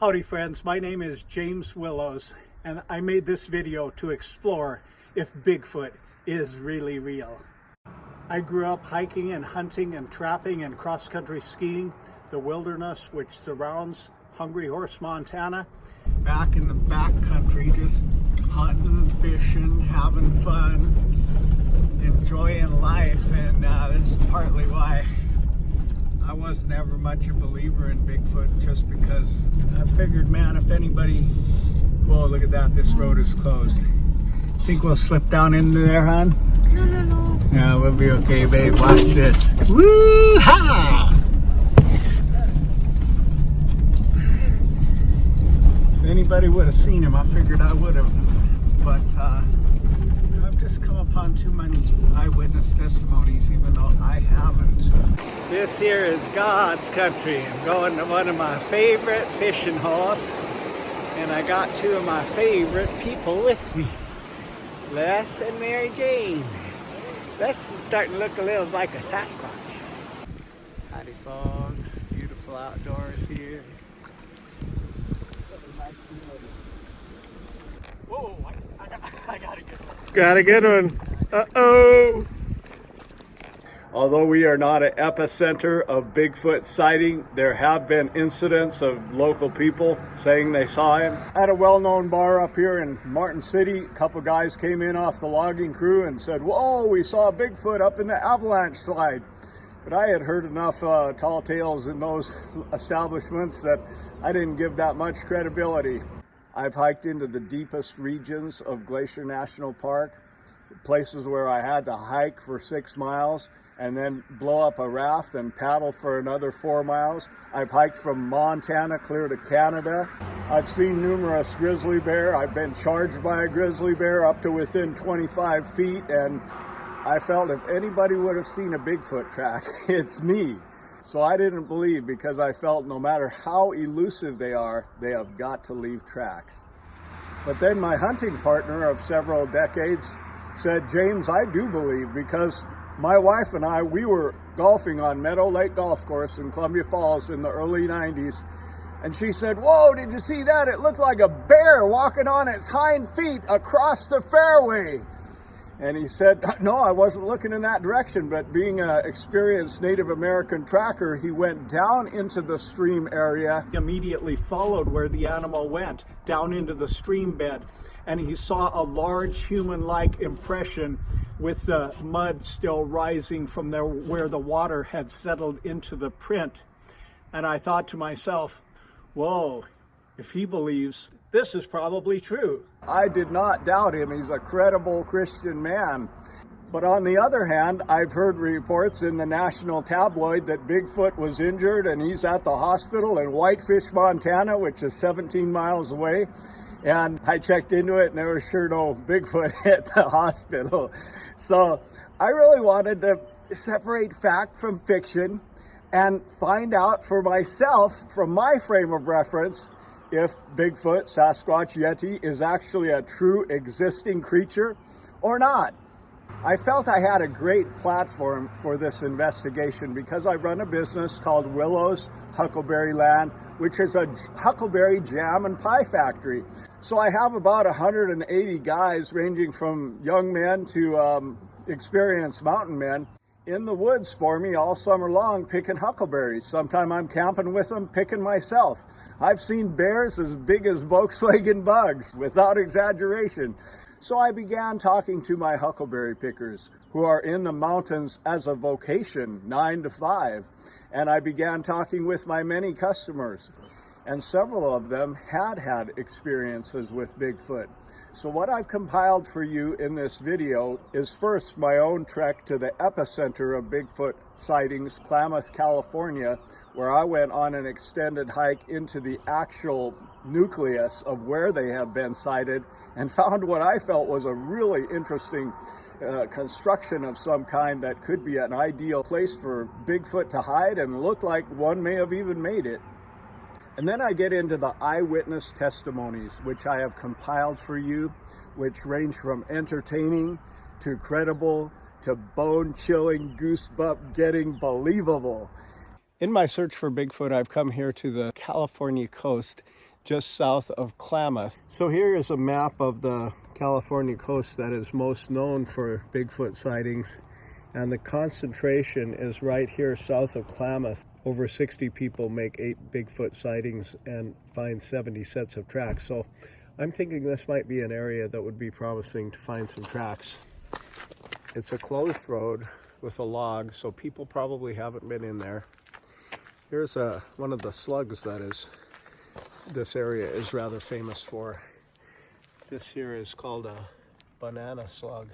Howdy friends, my name is James Willows and I made this video to explore if Bigfoot is really real. I grew up hiking and hunting and trapping and cross-country skiing the wilderness which surrounds Hungry Horse, Montana. Back in the backcountry, just hunting, fishing, having fun, enjoying life, and this is partly why I wasn't ever much a believer in Bigfoot, just because I figured, man, if anybody... Whoa, look at that, this road is closed. Think we'll slip down into there, hon? No. Yeah, we'll be okay, babe. Watch this. Woo-ha! If anybody would have seen him, I figured I would have. But I've just come upon too many eyewitness testimonies, even though I haven't. This here is God's country. I'm going to one of my favorite fishing holes, and I got two of my favorite people with me, Les and Mary Jane. Les is starting to look a little like a Sasquatch. Howdy folks, beautiful outdoors here. Whoa, I got a good one. Got a good one. Uh-oh. Although we are not an epicenter of Bigfoot sighting, there have been incidents of local people saying they saw him. At a well-known bar up here in Martin City, a couple guys came in off the logging crew and said, "Whoa, we saw Bigfoot up in the avalanche slide." But I had heard enough tall tales in those establishments that I didn't give that much credibility. I've hiked into the deepest regions of Glacier National Park, places where I had to hike for 6 miles and then blow up a raft and paddle for another 4 miles. I've hiked from Montana clear to Canada. I've seen numerous grizzly bear. I've been charged by a grizzly bear up to within 25 feet, and I felt if anybody would have seen a Bigfoot track, it's me. So I didn't believe, because I felt no matter how elusive they are, they have got to leave tracks. But then my hunting partner of several decades said, "James, I do believe, because my wife and I, we were golfing on Meadow Lake Golf Course in Columbia Falls in the early 90s. And she said, 'Whoa, did you see that? It looked like a bear walking on its hind feet across the fairway.' And he said, 'No, I wasn't looking in that direction.' But being an experienced Native American tracker, he went down into the stream area, immediately followed where the animal went, down into the stream bed. And he saw a large human-like impression with the mud still rising from there where the water had settled into the print. And I thought to myself, whoa, if he believes, this is probably true." I did not doubt him. He's a credible Christian man. But on the other hand, I've heard reports in the national tabloid that Bigfoot was injured and he's at the hospital in Whitefish, Montana, which is 17 miles away. And I checked into it and there was sure no Bigfoot at the hospital. So I really wanted to separate fact from fiction and find out for myself, from my frame of reference, if Bigfoot, Sasquatch, Yeti is actually a true existing creature or not. I felt I had a great platform for this investigation because I run a business called Willows Huckleberry Land, which is a huckleberry jam and pie factory. So I have about 180 guys ranging from young men to experienced mountain men in the woods for me all summer long picking huckleberries. Sometimes I'm camping with them, picking myself. I've seen bears as big as Volkswagen bugs, without exaggeration. So I began talking to my huckleberry pickers who are in the mountains as a vocation, 9 to 5. And I began talking with my many customers. And several of them had experiences with Bigfoot. So what I've compiled for you in this video is first my own trek to the epicenter of Bigfoot sightings, Klamath, California, where I went on an extended hike into the actual nucleus of where they have been sighted and found what I felt was a really interesting construction of some kind that could be an ideal place for Bigfoot to hide, and looked like one may have even made it. And then I get into the eyewitness testimonies, which I have compiled for you, which range from entertaining to credible to bone-chilling, goosebump-getting believable. In my search for Bigfoot, I've come here to the California coast. just south of Klamath. So here is a map of the California coast that is most known for Bigfoot sightings, and the concentration is right here south of Klamath. Over 60 people make 8 Bigfoot sightings and find 70 sets of tracks. So I'm thinking this might be an area that would be promising to find some tracks. It's a closed road with a log, so people probably haven't been in there. Here's one of the slugs that this area is rather famous for. This here is called a banana slug.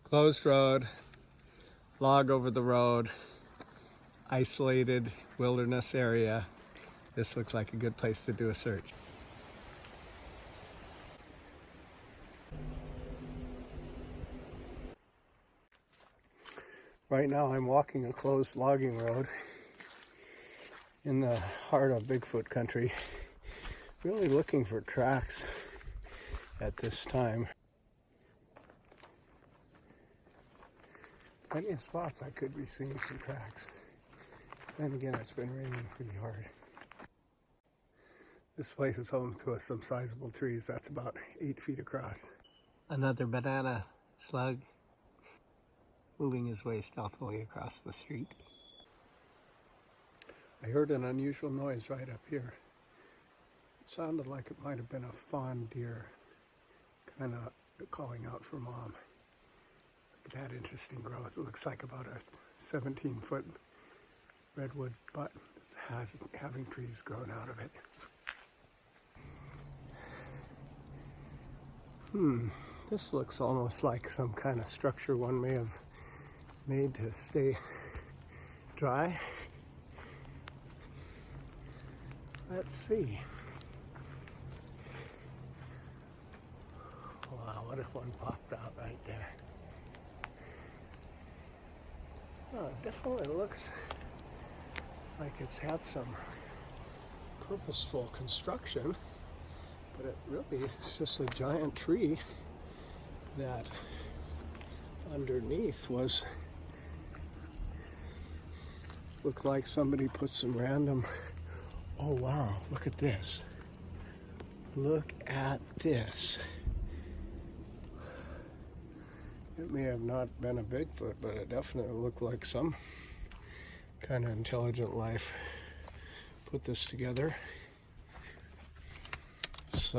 Closed road, log over the road, isolated wilderness area. This looks like a good place to do a search. Right now I'm walking a closed logging road in the heart of Bigfoot country, really looking for tracks at this time. Plenty of spots I could be seeing some tracks. Then again, it's been raining pretty hard. This place is home to some sizable trees. That's about 8 feet across. Another banana slug moving his way stealthily across the street. I heard an unusual noise right up here. It sounded like it might have been a fawn deer, kind of calling out for mom. Look at that interesting growth. It looks like about a 17-foot redwood butt that's having trees grown out of it. This looks almost like some kind of structure one may have made to stay dry. Let's see. Wow, what if one popped out right there? Oh, it definitely looks like it's had some purposeful construction, but it really is just a giant tree that underneath looked like somebody put some random. Oh wow, look at this. Look at this. It may have not been a Bigfoot, but it definitely looked like some kind of intelligent life put this together. It's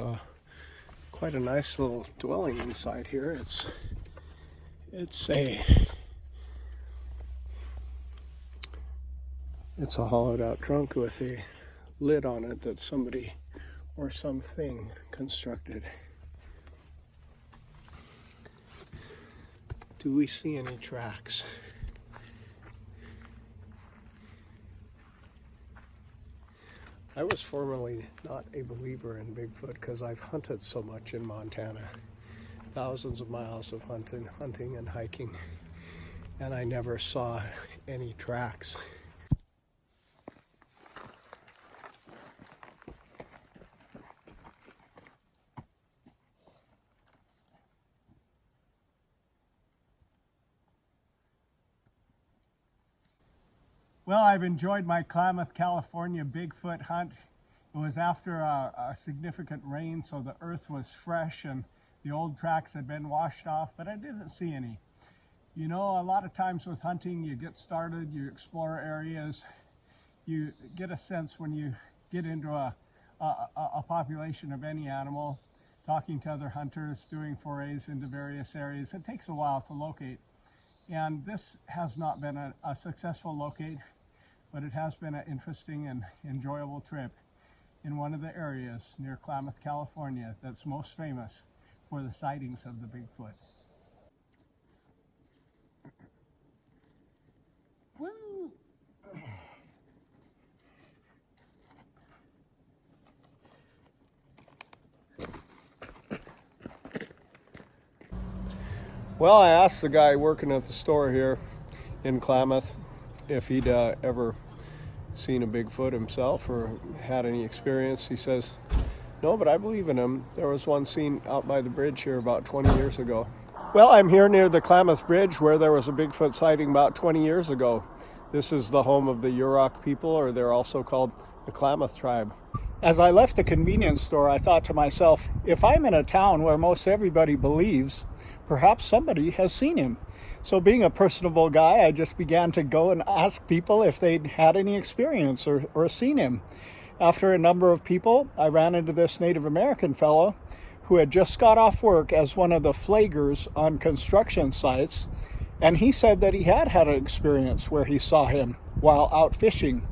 quite a nice little dwelling inside here. It's a hollowed out trunk with a lid on it that somebody or something constructed. Do we see any tracks? I was formerly not a believer in Bigfoot because I've hunted so much in Montana. Thousands of miles of hunting and hiking, and I never saw any tracks. Well, I've enjoyed my Klamath, California Bigfoot hunt. It was after a significant rain, so the earth was fresh and the old tracks had been washed off, but I didn't see any. You know, a lot of times with hunting, you get started, you explore areas, you get a sense when you get into a population of any animal, talking to other hunters, doing forays into various areas. It takes a while to locate. And this has not been a successful locate, but it has been an interesting and enjoyable trip in one of the areas near Klamath, California that's most famous for the sightings of the Bigfoot. Woo! Well, I asked the guy working at the store here in Klamath if he'd ever seen a Bigfoot himself or had any experience. He says, no, but I believe in him. There was one seen out by the bridge here about 20 years ago. Well, I'm here near the Klamath Bridge where there was a Bigfoot sighting about 20 years ago. This is the home of the Yurok people, or they're also called the Klamath tribe. As I left the convenience store, I thought to myself, if I'm in a town where most everybody believes, perhaps somebody has seen him. So being a personable guy, I just began to go and ask people if they'd had any experience or seen him. After a number of people, I ran into this Native American fellow who had just got off work as one of the flaggers on construction sites, and he said that he had an experience where he saw him while out fishing.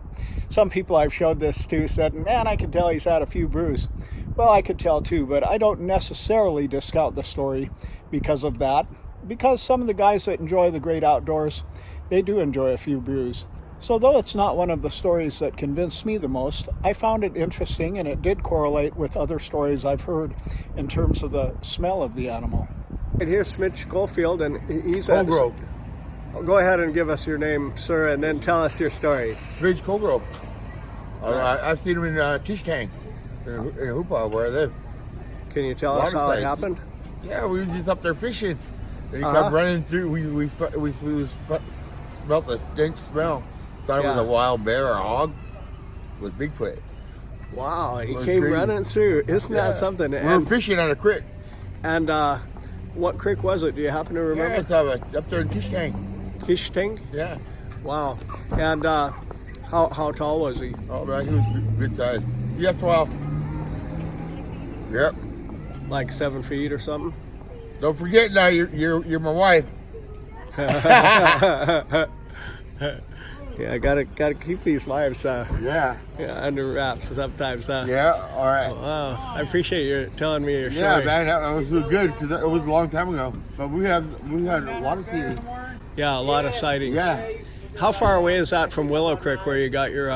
Some people I've showed this to said, man, I can tell he's had a few brews. Well, I could tell too, but I don't necessarily discount the story because of that. Because some of the guys that enjoy the great outdoors, they do enjoy a few brews. So though it's not one of the stories that convinced me the most, I found it interesting, and it did correlate with other stories I've heard in terms of the smell of the animal. Right, here's Mitch Goldfield, and he's Colgrove. Go ahead and give us your name, sir, and then tell us your story. Mitch Colgrove. Nice. I've seen him in Tishtang, in Hoopa, where I live. Can you tell us how it happened? Yeah, we was just up there fishing, and he kept running through. We smelled the stink smell. Thought it was a wild bear or a hog with Bigfoot. Wow, he came running through. Isn't that something? We were fishing on a creek. And what creek was it? Do you happen to remember? Yeah, it's up there in Tishtang. Tishtang? Yeah. Wow. And how tall was he? Oh man, he was good size. CF12. Yep. Like 7 feet or something? Don't forget now, you're my wife. Yeah, I gotta keep these wives under wraps sometimes. Yeah, all right. Wow, I appreciate you telling me your story. Yeah, man, that was good because it was a long time ago. But we had a lot of sightings. Yeah, a lot of sightings. Yeah. How far away is that from Willow Creek, where you got your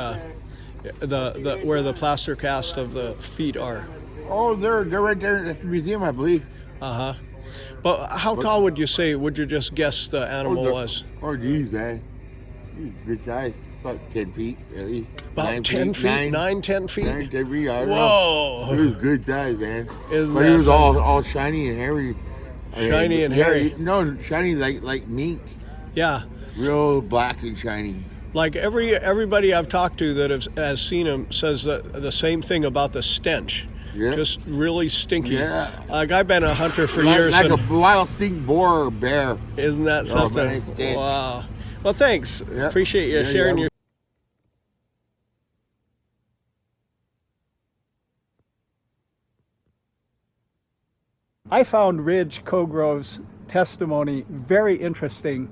the where the plaster cast of the feet are? Oh, they're right there at the museum, I believe. But how tall would you say? Would you just guess the animal was? Oh, geez, man. Good size, about 10 feet at least. About 10 feet? 9, 10 feet? 9, 10 feet, I don't know. He was good size, man. But he was all shiny and hairy. Shiny and hairy? No, shiny like mink. Yeah. Real black and shiny. Like everybody I've talked to that has seen him says the same thing about the stench. Yeah. Just really stinky. Yeah. Like I've been a hunter for years. Like a wild stink boar or bear. Isn't that something? Man, it stinks. Wow. Well, thanks. Yep. Appreciate you sharing your... I found Ridge Cogrove's testimony very interesting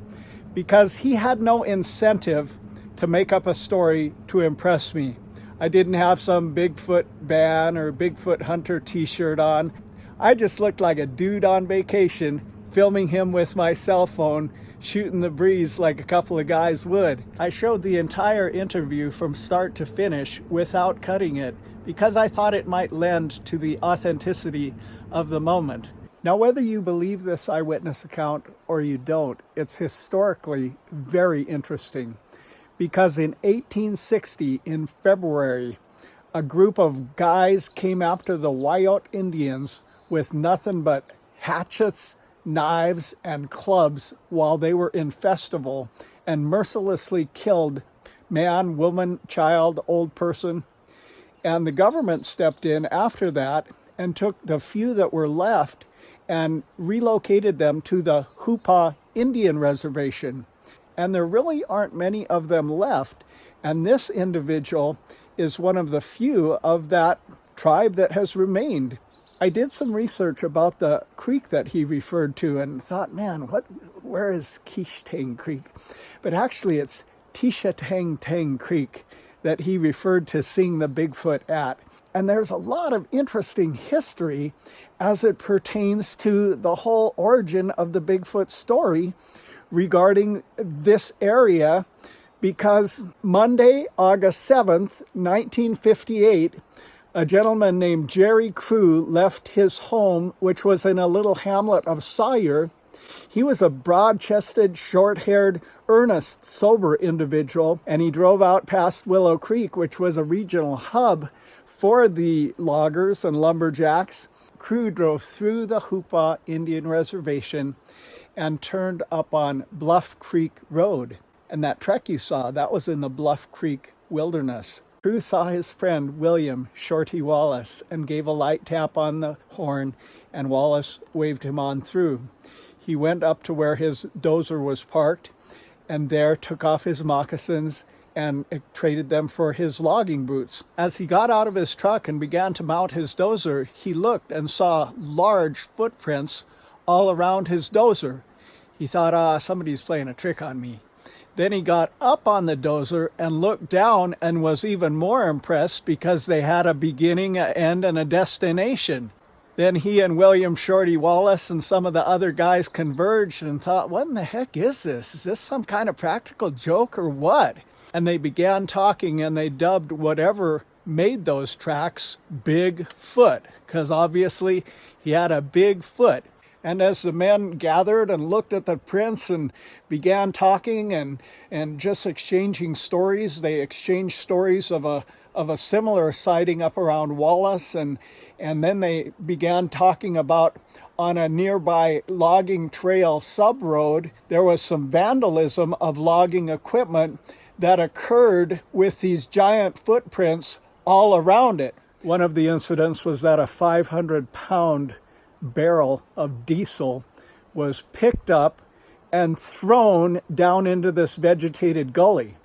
because he had no incentive to make up a story to impress me. I didn't have some Bigfoot van or Bigfoot hunter t-shirt on. I just looked like a dude on vacation, filming him with my cell phone, shooting the breeze like a couple of guys would. I showed the entire interview from start to finish without cutting it because I thought it might lend to the authenticity of the moment. Now, whether you believe this eyewitness account or you don't, it's historically very interesting because in 1860, in February, a group of guys came after the Wyout Indians with nothing but hatchets, knives, and clubs while they were in festival and mercilessly killed man, woman, child, old person. And the government stepped in after that and took the few that were left and relocated them to the Hoopa Indian Reservation. And there really aren't many of them left. And this individual is one of the few of that tribe that has remained. I did some research about the creek that he referred to and thought, man, where is Kishtang Creek? But actually it's Tishatang Creek that he referred to seeing the Bigfoot at. And there's a lot of interesting history as it pertains to the whole origin of the Bigfoot story regarding this area, because Monday, August 7th, 1958, a gentleman named Jerry Crew left his home, which was in a little hamlet of Sawyer. He was a broad-chested, short-haired, earnest, sober individual, and he drove out past Willow Creek, which was a regional hub for the loggers and lumberjacks. Crew drove through the Hoopa Indian Reservation and turned up on Bluff Creek Road. And that trek you saw, that was in the Bluff Creek wilderness. Drew saw his friend William Shorty Wallace and gave a light tap on the horn, and Wallace waved him on through. He went up to where his dozer was parked and there took off his moccasins and traded them for his logging boots. As he got out of his truck and began to mount his dozer, he looked and saw large footprints all around his dozer. He thought, somebody's playing a trick on me. Then he got up on the dozer and looked down and was even more impressed because they had a beginning, an end, and a destination. Then he and William Shorty Wallace and some of the other guys converged and thought, what in the heck is this? Is this some kind of practical joke or what? And they began talking, and they dubbed whatever made those tracks Bigfoot, because obviously he had a big foot. And as the men gathered and looked at the prints and began talking and just exchanging stories, they exchanged stories of a similar sighting up around Wallace, and then they began talking about on a nearby logging trail sub-road, there was some vandalism of logging equipment that occurred with these giant footprints all around it. One of the incidents was that a 500-pound barrel of diesel was picked up and thrown down into this vegetated gully.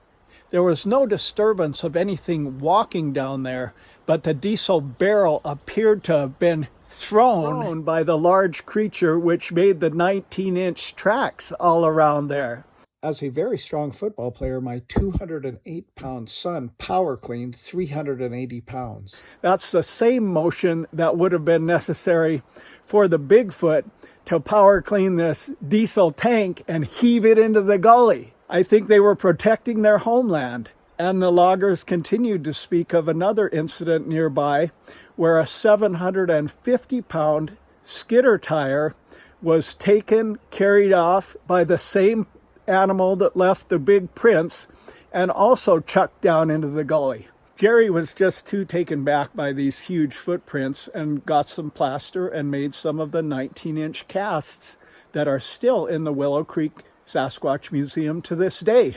There was no disturbance of anything walking down there, but the diesel barrel appeared to have been thrown by the large creature, which made the 19-inch tracks all around there. As a very strong football player, my 208-pound son power cleaned 380 pounds. That's the same motion that would have been necessary for the Bigfoot to power clean this diesel tank and heave it into the gully. I think they were protecting their homeland. And the loggers continued to speak of another incident nearby where a 750-pound skidder tire was taken, carried off by the same animal that left the big prints and also chucked down into the gully. Jerry was just too taken back by these huge footprints and got some plaster and made some of the 19-inch casts that are still in the Willow Creek Sasquatch Museum to this day.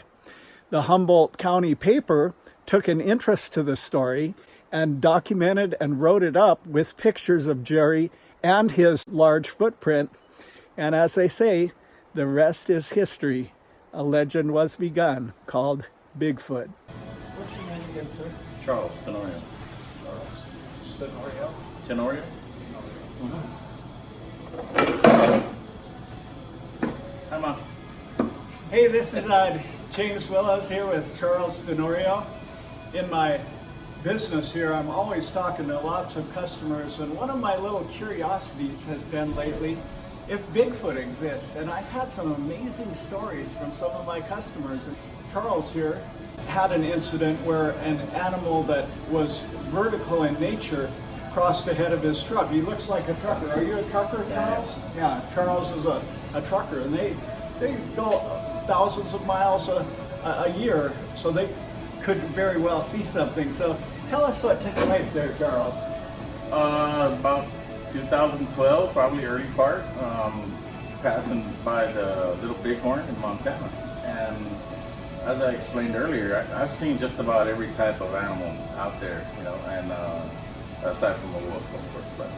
The Humboldt County paper took an interest to the story and documented and wrote it up with pictures of Jerry and his large footprint. And as they say, the rest is history. A legend was begun called Bigfoot. What's your name again, sir? Charles Tenorio. Charles Tenorio? Tenorio? Hi, Mom. Hey, this is James Willows here with Charles Tenorio. In my business here, I'm always talking to lots of customers, and one of my little curiosities has been lately if Bigfoot exists. And I've had some amazing stories from some of my customers. And Charles here had an incident where an animal that was vertical in nature crossed ahead of his truck. He looks like a trucker. Are you a trucker, Charles? Yeah, Charles is a trucker, and they go thousands of miles a year, so they could very well see something. So tell us what took place there, Charles. About 2012, probably early part, passing by the Little Bighorn in Montana. And as I explained earlier, I've seen just about every type of animal out there, and aside from a wolf, of course, but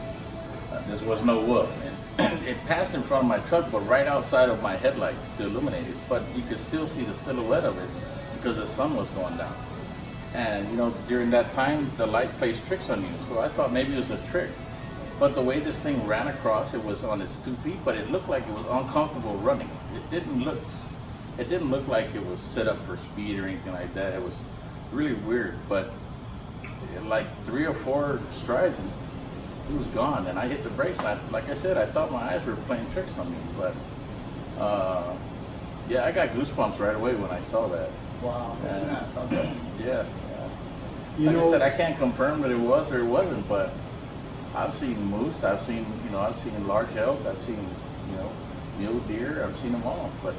this was no wolf. And it passed in front of my truck, but right outside of my headlights to illuminate it. But you could still see the silhouette of it because the sun was going down. And during that time, the light plays tricks on you. So I thought maybe it was a trick. But the way this thing ran across, it was on its 2 feet, but it looked like it was uncomfortable running. It didn't look like it was set up for speed or anything like that. It was really weird, but like 3 or 4 strides, and it was gone. And I hit the brakes. Like I said, I thought my eyes were playing tricks on me. But yeah, I got goosebumps right away when I saw that. Wow, isn't that something? Yeah. Like I said, I can't confirm that it was or it wasn't, but I've seen moose, I've seen large elk, I've seen, mule deer, I've seen them all. But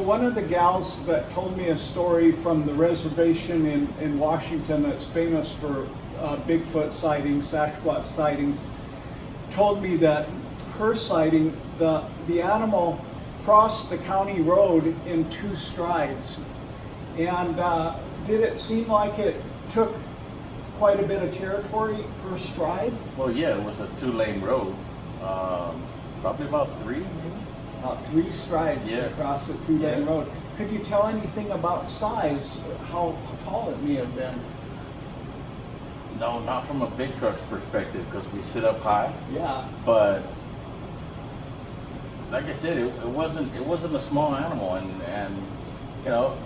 one of the gals that told me a story from the reservation in Washington that's famous for Bigfoot sightings, Sasquatch sightings, told me that her sighting, the animal crossed the county road in 2 strides. And did it seem like it took quite a bit of territory per stride? Well, yeah, it was a 2-lane road. Probably about 3, maybe. About 3 strides across the 2-lane road. Could you tell anything about size, how tall it may have been? No, not from a big truck's perspective, because we sit up high. Yeah. But like I said, it wasn't a small animal, and you know,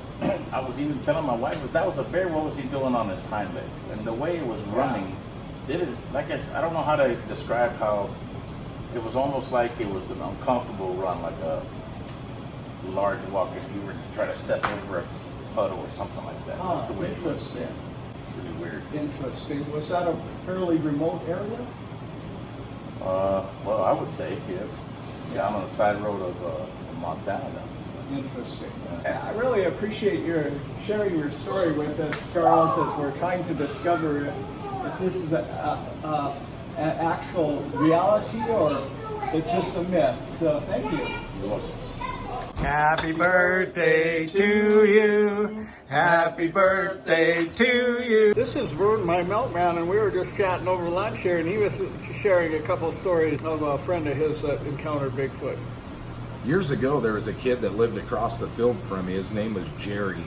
I was even telling my wife, if that was a bear, what was he doing on his hind legs? And the way it was running, like I don't know how to describe how it was. Almost like it was an uncomfortable run, like a large walk if you were to try to step over a puddle or something like that. That's the way it was. Interesting. Really weird. Interesting. Was that a fairly remote area? Well, I would say yes. Down on the side road of Montana. Interesting. I really appreciate your sharing your story with us, Charles, as we're trying to discover if this is an actual reality or it's just a myth. So thank you. You're welcome. Happy birthday to you. Happy birthday to you. This is Vern, my milkman, and we were just chatting over lunch here, and he was sharing a couple of stories of a friend of his that encountered Bigfoot. Years ago, there was a kid that lived across the field from me. His name was Jerry,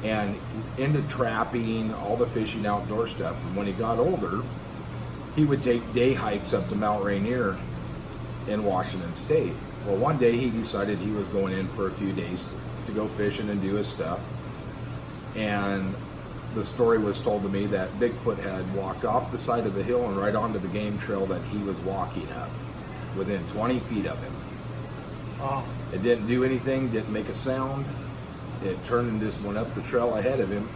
and into trapping, all the fishing outdoor stuff. And when he got older, he would take day hikes up to Mount Rainier in Washington State. Well, one day he decided he was going in for a few days to go fishing and do his stuff. And the story was told to me that Bigfoot had walked off the side of the hill and right onto the game trail that he was walking up, within 20 feet of him. Oh. It didn't do anything, didn't make a sound. It turned and just went up the trail ahead of him,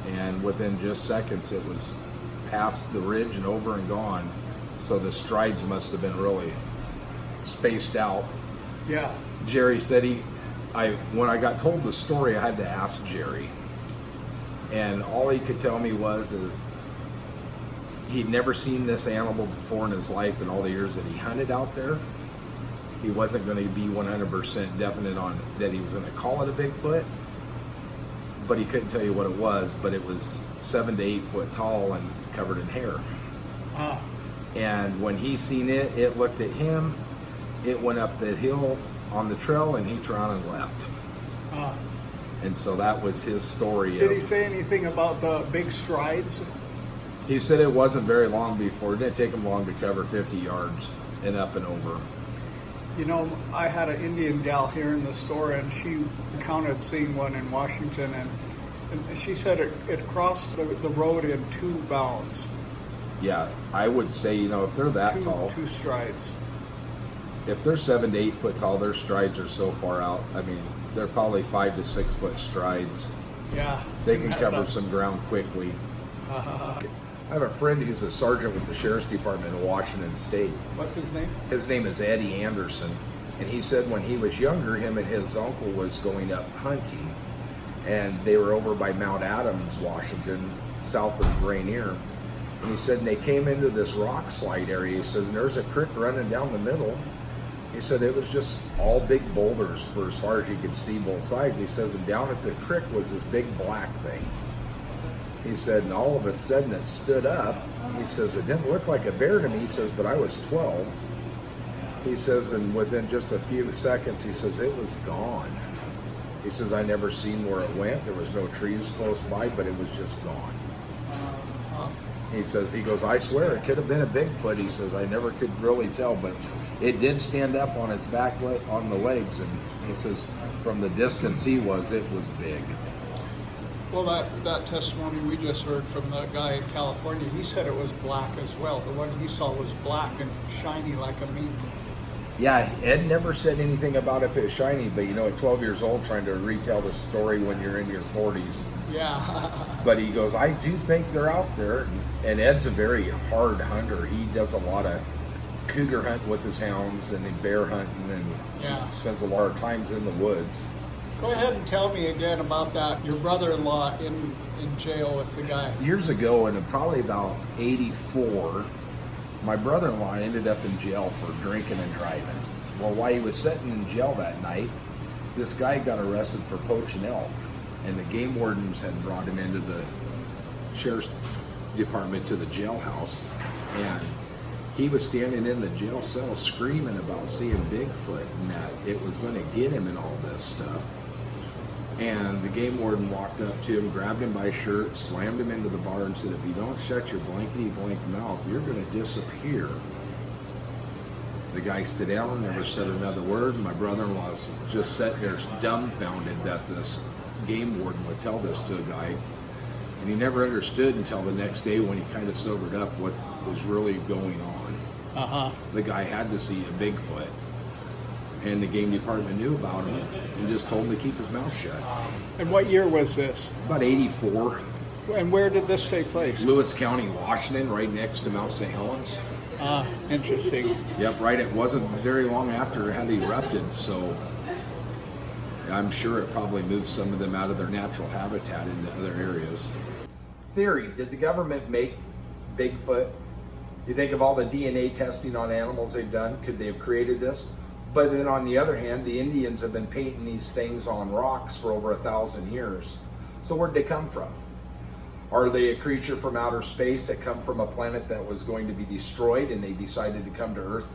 and within just seconds it was past the ridge and over and gone. So the strides must have been really spaced out. Yeah. Jerry said when I got told the story, I had to ask Jerry. And all he could tell me is he'd never seen this animal before in his life in all the years that he hunted out there. He wasn't going to be 100% definite on that he was going to call it a Bigfoot, but he couldn't tell you what it was, but it was 7 to 8 foot tall and covered in hair. And when he seen it, it looked at him, it went up the hill on the trail, and he turned around and left. And so that was his story. Did he say anything about the big strides? He said it wasn't very long before. It didn't take him long to cover 50 yards and up and over. You know, I had an Indian gal here in the store, and she encountered seeing one in Washington, and she said it crossed the road in 2 bounds. Yeah, I would say, if they're that tall. 2 strides. If they're 7 to 8 foot tall, their strides are so far out. I mean, they're probably 5 to 6 foot strides. Yeah. They can cover some ground quickly. I have a friend who's a sergeant with the Sheriff's Department in Washington State. What's his name? His name is Eddie Anderson. And he said when he was younger, him and his uncle was going up hunting. And they were over by Mount Adams, Washington, south of Rainier. And he said, and they came into this rock slide area. He says, and there's a creek running down the middle. He said it was just all big boulders for as far as you could see both sides. He says, and down at the creek was this big black thing. He said, and all of a sudden it stood up. He says, it didn't look like a bear to me. He says, but I was 12. He says, and within just a few seconds, he says, it was gone. He says, I never seen where it went. There was no trees close by, but it was just gone. He says, he goes, I swear it could have been a Bigfoot. He says, I never could really tell, but it did stand up on its back on the legs. And he says, from the distance it was big. Well, that testimony we just heard from the guy in California, he said it was black as well. The one he saw was black and shiny like a mink. Yeah, Ed never said anything about if it's shiny, but at 12 years old, trying to retell the story when you're in your 40s. Yeah. But he goes, I do think they're out there. And Ed's a very hard hunter. He does a lot of cougar hunting with his hounds and bear hunting, and he spends a lot of times in the woods. Go ahead and tell me again about that. Your brother-in-law in jail with the guy. Years ago, in probably about 84, my brother-in-law ended up in jail for drinking and driving. Well, while he was sitting in jail that night, this guy got arrested for poaching elk, and the game wardens had brought him into the sheriff's department to the jailhouse, and he was standing in the jail cell screaming about seeing Bigfoot and that it was going to get him and all this stuff. And the game warden walked up to him, grabbed him by his shirt, slammed him into the bar and said, if you don't shut your blankety blank mouth, you're going to disappear. The guy sat down, never said another word. My brother-in-law was just sitting there dumbfounded that this game warden would tell this to a guy. And he never understood until the next day when he kind of sobered up what was really going on. The guy had to see a Bigfoot. And the game department knew about him and just told him to keep his mouth shut. And what year was this? About 84. And where did this take place? Lewis County, Washington, right next to Mount St. Helens. Interesting. Yep, right. It wasn't very long after it had erupted, so I'm sure it probably moved some of them out of their natural habitat into other areas. Theory, did the government make Bigfoot? You think of all the DNA testing on animals they've done, could they have created this? But then on the other hand, the Indians have been painting these things on rocks for over 1,000 years. So where'd they come from? Are they a creature from outer space that come from a planet that was going to be destroyed and they decided to come to Earth?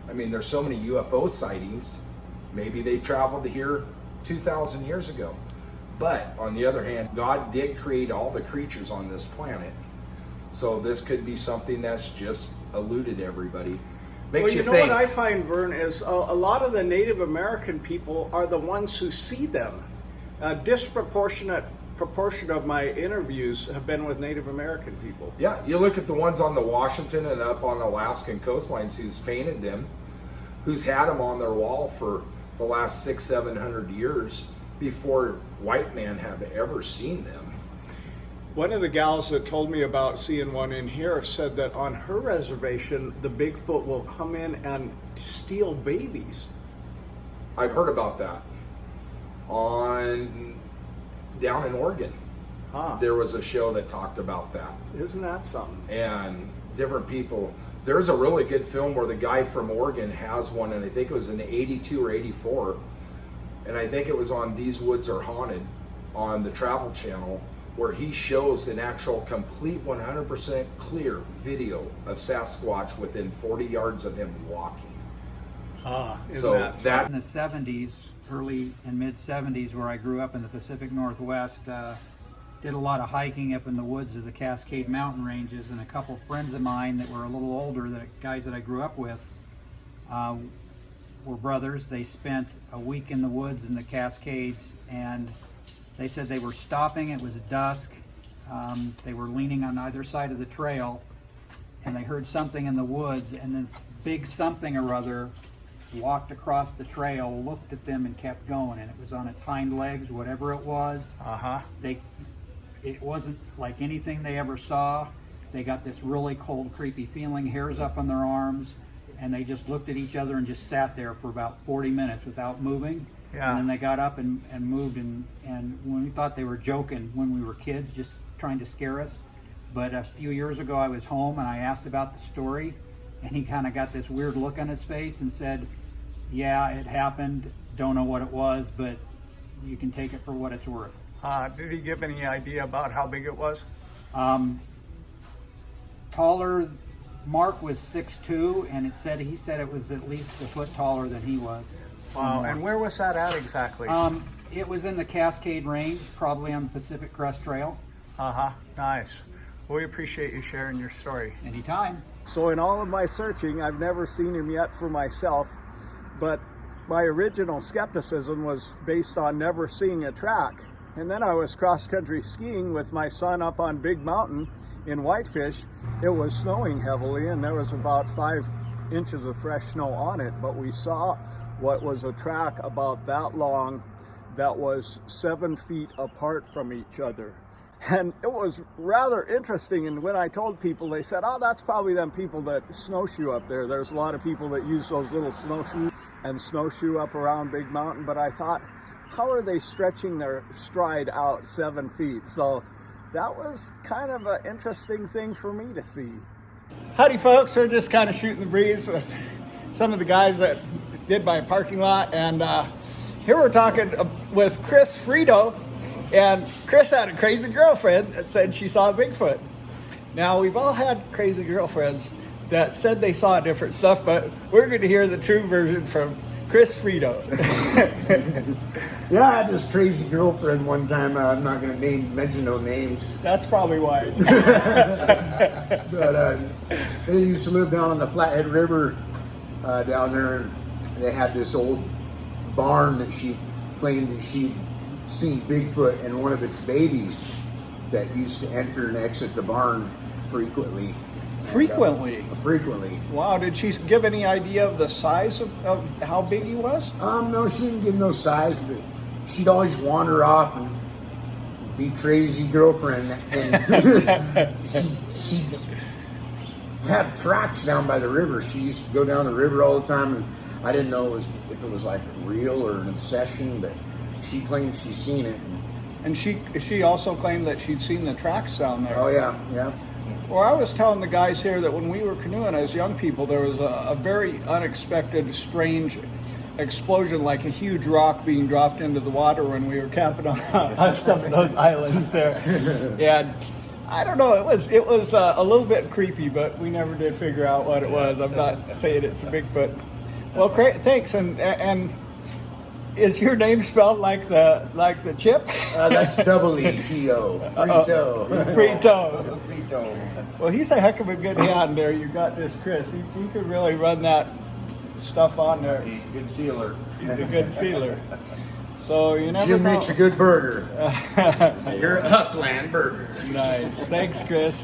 I mean, there's so many UFO sightings. Maybe they traveled here 2,000 years ago. But on the other hand, God did create all the creatures on this planet. So this could be something that's just eluded everybody. Makes you know think. what I find, Vern, is a lot of the Native American people are the ones who see them. A disproportionate proportion of my interviews have been with Native American people. Yeah, you look at the ones on the Washington and up on Alaskan coastlines who's painted them, who's had them on their wall for the last 600-700 years before white men have ever seen them. One of the gals that told me about seeing one in here said that on her reservation, the Bigfoot will come in and steal babies. I've heard about that. Down in Oregon, there was a show that talked about that. Isn't that something? And different people. There's a really good film where the guy from Oregon has one, and I think it was in 82 or 84, and I think it was on These Woods Are Haunted on the Travel Channel, where he shows an actual complete 100% clear video of Sasquatch within 40 yards of him walking. So that in the 70s, early and mid 70s, where I grew up in the Pacific Northwest, did a lot of hiking up in the woods of the Cascade Mountain ranges, and a couple friends of mine that were a little older, the guys that I grew up with, were brothers. They spent a week in the woods in the Cascades, and they said they were stopping. It was dusk. They were leaning on either side of the trail, and they heard something in the woods, and this big something or other walked across the trail, looked at them, and kept going. And it was on its hind legs, whatever it was. It wasn't like anything they ever saw. They got this really cold, creepy feeling, hairs up on their arms, and they just looked at each other and just sat there for about 40 minutes without moving. And then they got up and moved, and when we thought they were joking when we were kids, just trying to scare us. But a few years ago I was home and I asked about the story, and he kind of got this weird look on his face and said, yeah, it happened, don't know what it was, but you can take it for what it's worth. Did he give any idea about how big it was? Taller. Mark was 6'2", and he said it was at least a foot taller than he was. Wow, and where was that at exactly? It was in the Cascade Range, probably on the Pacific Crest Trail. Nice. Well, we appreciate you sharing your story. Anytime. So in all of my searching, I've never seen him yet for myself, but my original skepticism was based on never seeing a track. And then I was cross-country skiing with my son up on Big Mountain in Whitefish. It was snowing heavily, and there was about 5 inches of fresh snow on it, but we saw what was a track about that long that was 7 feet apart from each other. And it was rather interesting, and when I told people, they said, oh, that's probably them people that snowshoe up there. There's a lot of people that use those little snowshoes and snowshoe up around Big Mountain, but I thought, how are they stretching their stride out 7 feet? So that was kind of an interesting thing for me to see. Howdy folks, we're just kind of shooting the breeze with some of the guys that did my parking lot, and here we're talking with Chris Frito, and Chris had a crazy girlfriend that said she saw Bigfoot. Now, we've all had crazy girlfriends that said they saw different stuff, but we're going to hear the true version from Chris Frito. Yeah, I had this crazy girlfriend one time. I'm not going to mention no names. That's probably why. But they used to live down on the Flathead River down there, and they had this old barn that she claimed that she'd seen Bigfoot and one of its babies that used to enter and exit the barn frequently. Frequently? Frequently. Wow, did she give any idea of the size of how big he was? No, she didn't give no size, but she'd always wander off and be crazy girlfriend. And she had tracks down by the river. She used to go down the river all the time, and I didn't know if it was like real or an obsession, but she claimed she's seen it. And she also claimed that she'd seen the tracks down there. Oh yeah, yeah. Well, I was telling the guys here that when we were canoeing as young people, there was a very unexpected, strange explosion, like a huge rock being dropped into the water when we were camping on some of those islands there. And I don't know, it was a little bit creepy, but we never did figure out what it was. I'm not saying it's a Bigfoot. Well, great, thanks. And is your name spelled like the chip? That's W-E-T-O. Frito. Frito. Frito. Well, he's a heck of a good hand there. You got this, Chris. He could really run that stuff on there. He's a good sealer. He's a good sealer. So you never Jim know. makes a good burger. You're a Huckland burger. Nice. Thanks, Chris.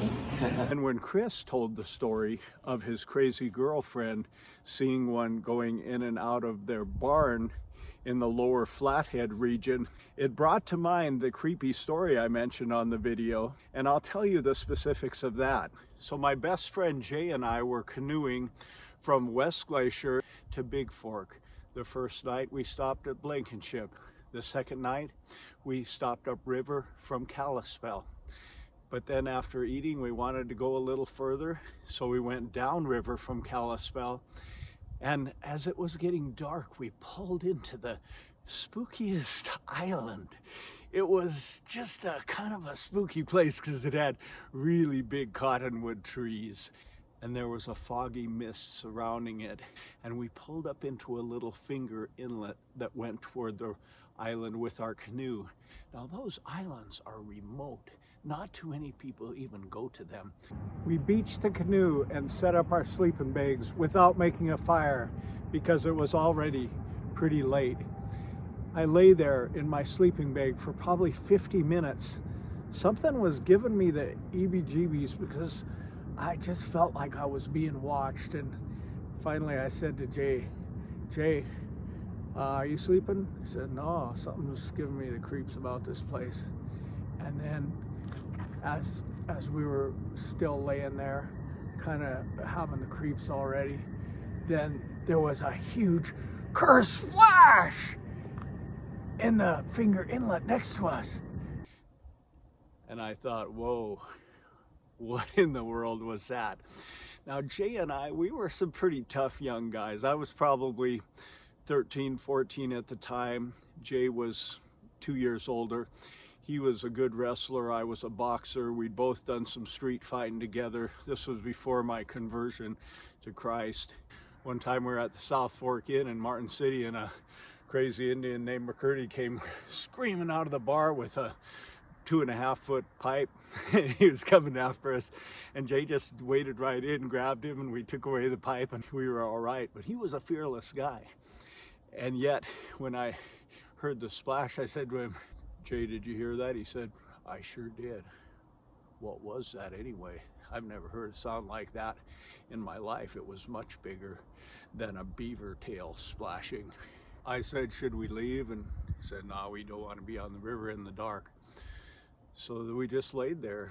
And when Chris told the story of his crazy girlfriend seeing one going in and out of their barn in the lower Flathead region, it brought to mind the creepy story I mentioned on the video, and I'll tell you the specifics of that. So my best friend Jay and I were canoeing from West Glacier to Big Fork. The first night we stopped at Blankenship. The second night we stopped upriver from Kalispell. But then after eating, we wanted to go a little further, so we went downriver from Kalispell. And as it was getting dark, we pulled into the spookiest island. It was just a kind of a spooky place because it had really big cottonwood trees. And there was a foggy mist surrounding it. And we pulled up into a little finger inlet that went toward the island with our canoe. Now those islands are remote. Not too many people even go to them. We beached the canoe and set up our sleeping bags without making a fire because it was already pretty late. I lay there in my sleeping bag for probably 50 minutes. Something was giving me the heebie-jeebies because I just felt like I was being watched. And finally I said to Jay, are you sleeping? He said, no, something's giving me the creeps about this place. And then as we were still laying there, kind of having the creeps already, then there was a huge curse flash in the finger inlet next to us. And I thought, whoa, what in the world was that? Now, Jay and I, we were some pretty tough young guys. I was probably 13, 14 at the time. Jay was 2 years older. He was a good wrestler. I was a boxer. We'd both done some street fighting together. This was before my conversion to Christ. One time we were at the South Fork Inn in Martin City, and a crazy Indian named McCurdy came screaming out of the bar with a 2.5-foot pipe. He was coming after us, and Jay just waded right in, grabbed him, and we took away the pipe, and we were all right. But he was a fearless guy. And yet, when I heard the splash, I said to him, Jay, did you hear that? He said, I sure did. What was that anyway? I've never heard a sound like that in my life. It was much bigger than a beaver tail splashing. I said, should we leave? And he said, no, we don't want to be on the river in the dark. So we just laid there,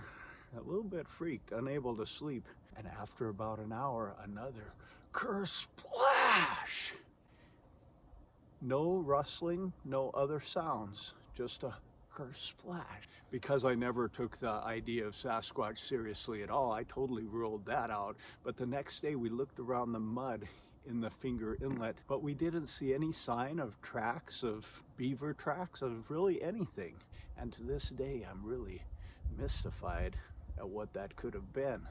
a little bit freaked, unable to sleep. And after about an hour, another kersplash. No rustling, no other sounds, just a kersplash. Because I never took the idea of Sasquatch seriously at all, I totally ruled that out. But the next day we looked around the mud in the Finger Inlet, but we didn't see any sign of tracks, of beaver tracks, of really anything. And to this day, I'm really mystified at what that could have been.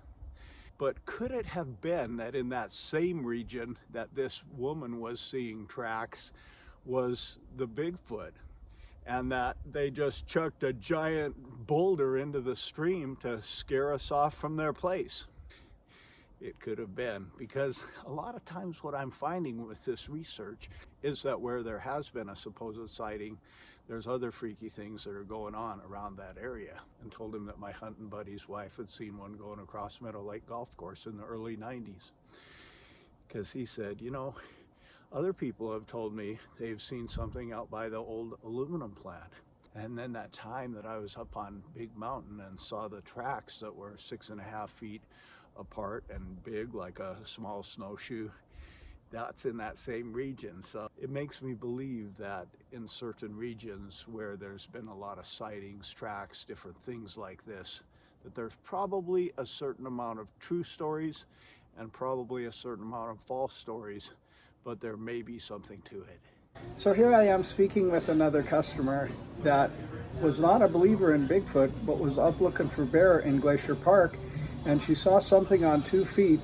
But could it have been that in that same region that this woman was seeing tracks was the Bigfoot, and that they just chucked a giant boulder into the stream to scare us off from their place? It could have been, because a lot of times what I'm finding with this research is that where there has been a supposed sighting, there's other freaky things that are going on around that area. And told him that my hunting buddy's wife had seen one going across Meadow Lake Golf Course in the early 90s. Because he said, you know, other people have told me they've seen something out by the old aluminum plant. And then that time that I was up on Big Mountain and saw the tracks that were 6.5 feet apart and big like a small snowshoe, that's in that same region. So it makes me believe that in certain regions where there's been a lot of sightings, tracks, different things like this, that there's probably a certain amount of true stories and probably a certain amount of false stories, but there may be something to it. So here I am speaking with another customer that was not a believer in Bigfoot, but was up looking for bear in Glacier Park, and she saw something on 2 feet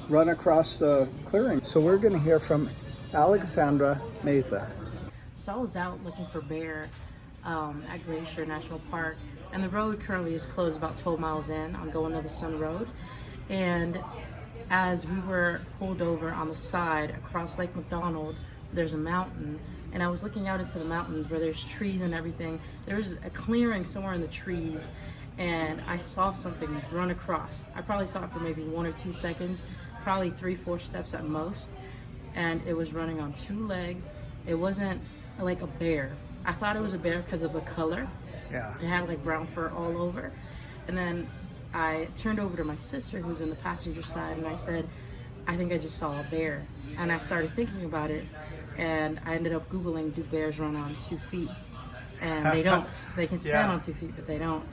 run across the clearing. So we're going to hear from Alexandra Meza. So I was out looking for bear at Glacier National Park, and the road currently is closed about 12 miles in. I'm going to the Sun Road, and as we were pulled over on the side across Lake McDonald, there's a mountain, and I was looking out into the mountains where there's trees and everything. There's a clearing somewhere in the trees, and I saw something run across. I probably saw it for maybe 1 or 2 seconds, probably 3-4 steps at most, and it was running on 2 legs. It wasn't like a bear. I thought it was a bear because of the color. Yeah. It had like brown fur all over. And then I turned over to my sister who's in the passenger side, and I said, I think I just saw a bear. And I started thinking about it, and I ended up Googling, do bears run on 2 feet? And they don't. They can stand on 2 feet, but they don't.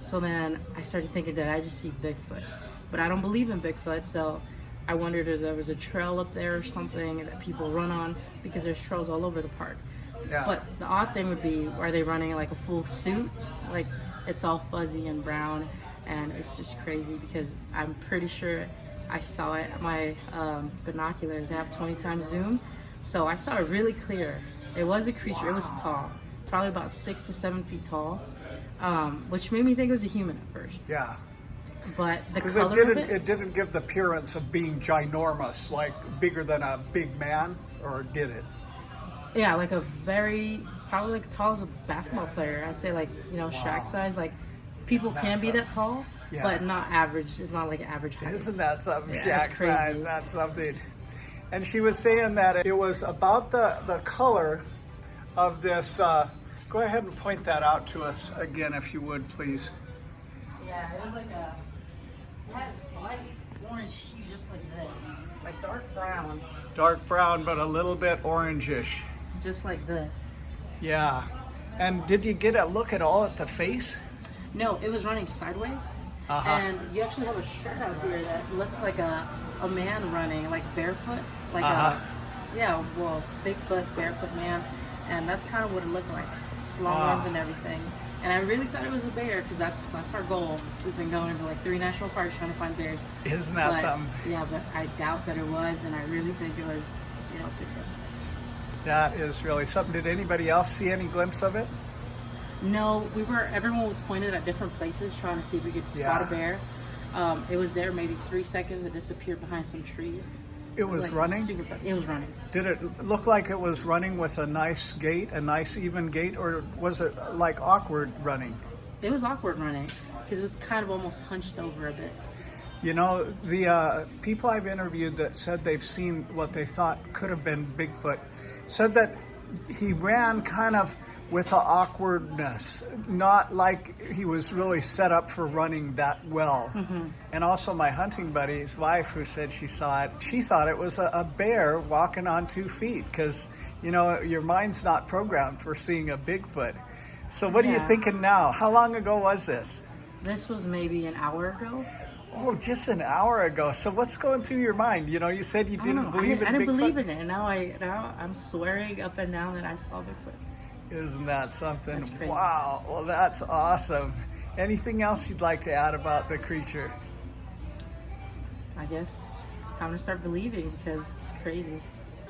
So then I started thinking, did I just see Bigfoot? But I don't believe in Bigfoot, so I wondered if there was a trail up there or something that people run on, because there's trails all over the park. Yeah. But the odd thing would be, are they running like a full suit? Like it's all fuzzy and brown, and it's just crazy because I'm pretty sure I saw it. My binoculars, they have 20 times zoom, so I saw it really clear. It was a creature. Wow. It was tall, probably about 6 to 7 feet tall, which made me think it was a human at first. Yeah. But the Because color it didn't give the appearance of being ginormous, like bigger than a big man, or did it? Yeah, like a very, probably like tall as a basketball player. I'd say like, you know, Shaq size. Like people can be that tall, but not average. It's not like average height. Isn't that something? Yeah, Shaq size, that's something. And she was saying that it was about the color of this. Go ahead and point that out to us again, if you would, please. Yeah, it was like it had a slight orange hue, just like this, like dark brown. Dark brown, but a little bit orangish. Just like this. Yeah. And did you get a look at all at the face? No, it was running sideways. And you actually have a shirt out here that looks like a man running, like barefoot. Like Bigfoot, barefoot man. And that's kind of what it looked like. Just long arms and everything. And I really thought it was a bear, because that's our goal. We've been going to like 3 national parks trying to find bears. Isn't that something? Yeah, but I doubt that it was, and I really think it was, you know, Bigfoot. That is really something. Did anybody else see any glimpse of it? No, everyone was pointed at different places trying to see if we could spot a bear. It was there maybe 3 seconds. It disappeared behind some trees. It was like running? It was running. Did it look like it was running with a nice gait, a nice even gait, or was it like awkward running? It was awkward running, because it was kind of almost hunched over a bit. You know, the people I've interviewed that said they've seen what they thought could have been Bigfoot said that he ran kind of with an awkwardness, not like he was really set up for running that well. And also my hunting buddy's wife, who said she saw it, she thought it was a bear walking on 2 feet, because, you know, your mind's not programmed for seeing a Bigfoot. So what are you thinking now? How long ago was this? This was maybe an hour ago. Oh, just an hour ago. So what's going through your mind? You know, you said you didn't believe in I didn't Bigfoot. believe in it, and now I'm swearing up and down that I saw Bigfoot. Isn't that something? That's crazy. Wow. Well, that's awesome. Anything else you'd like to add about the creature? I guess it's time to start believing because it's crazy.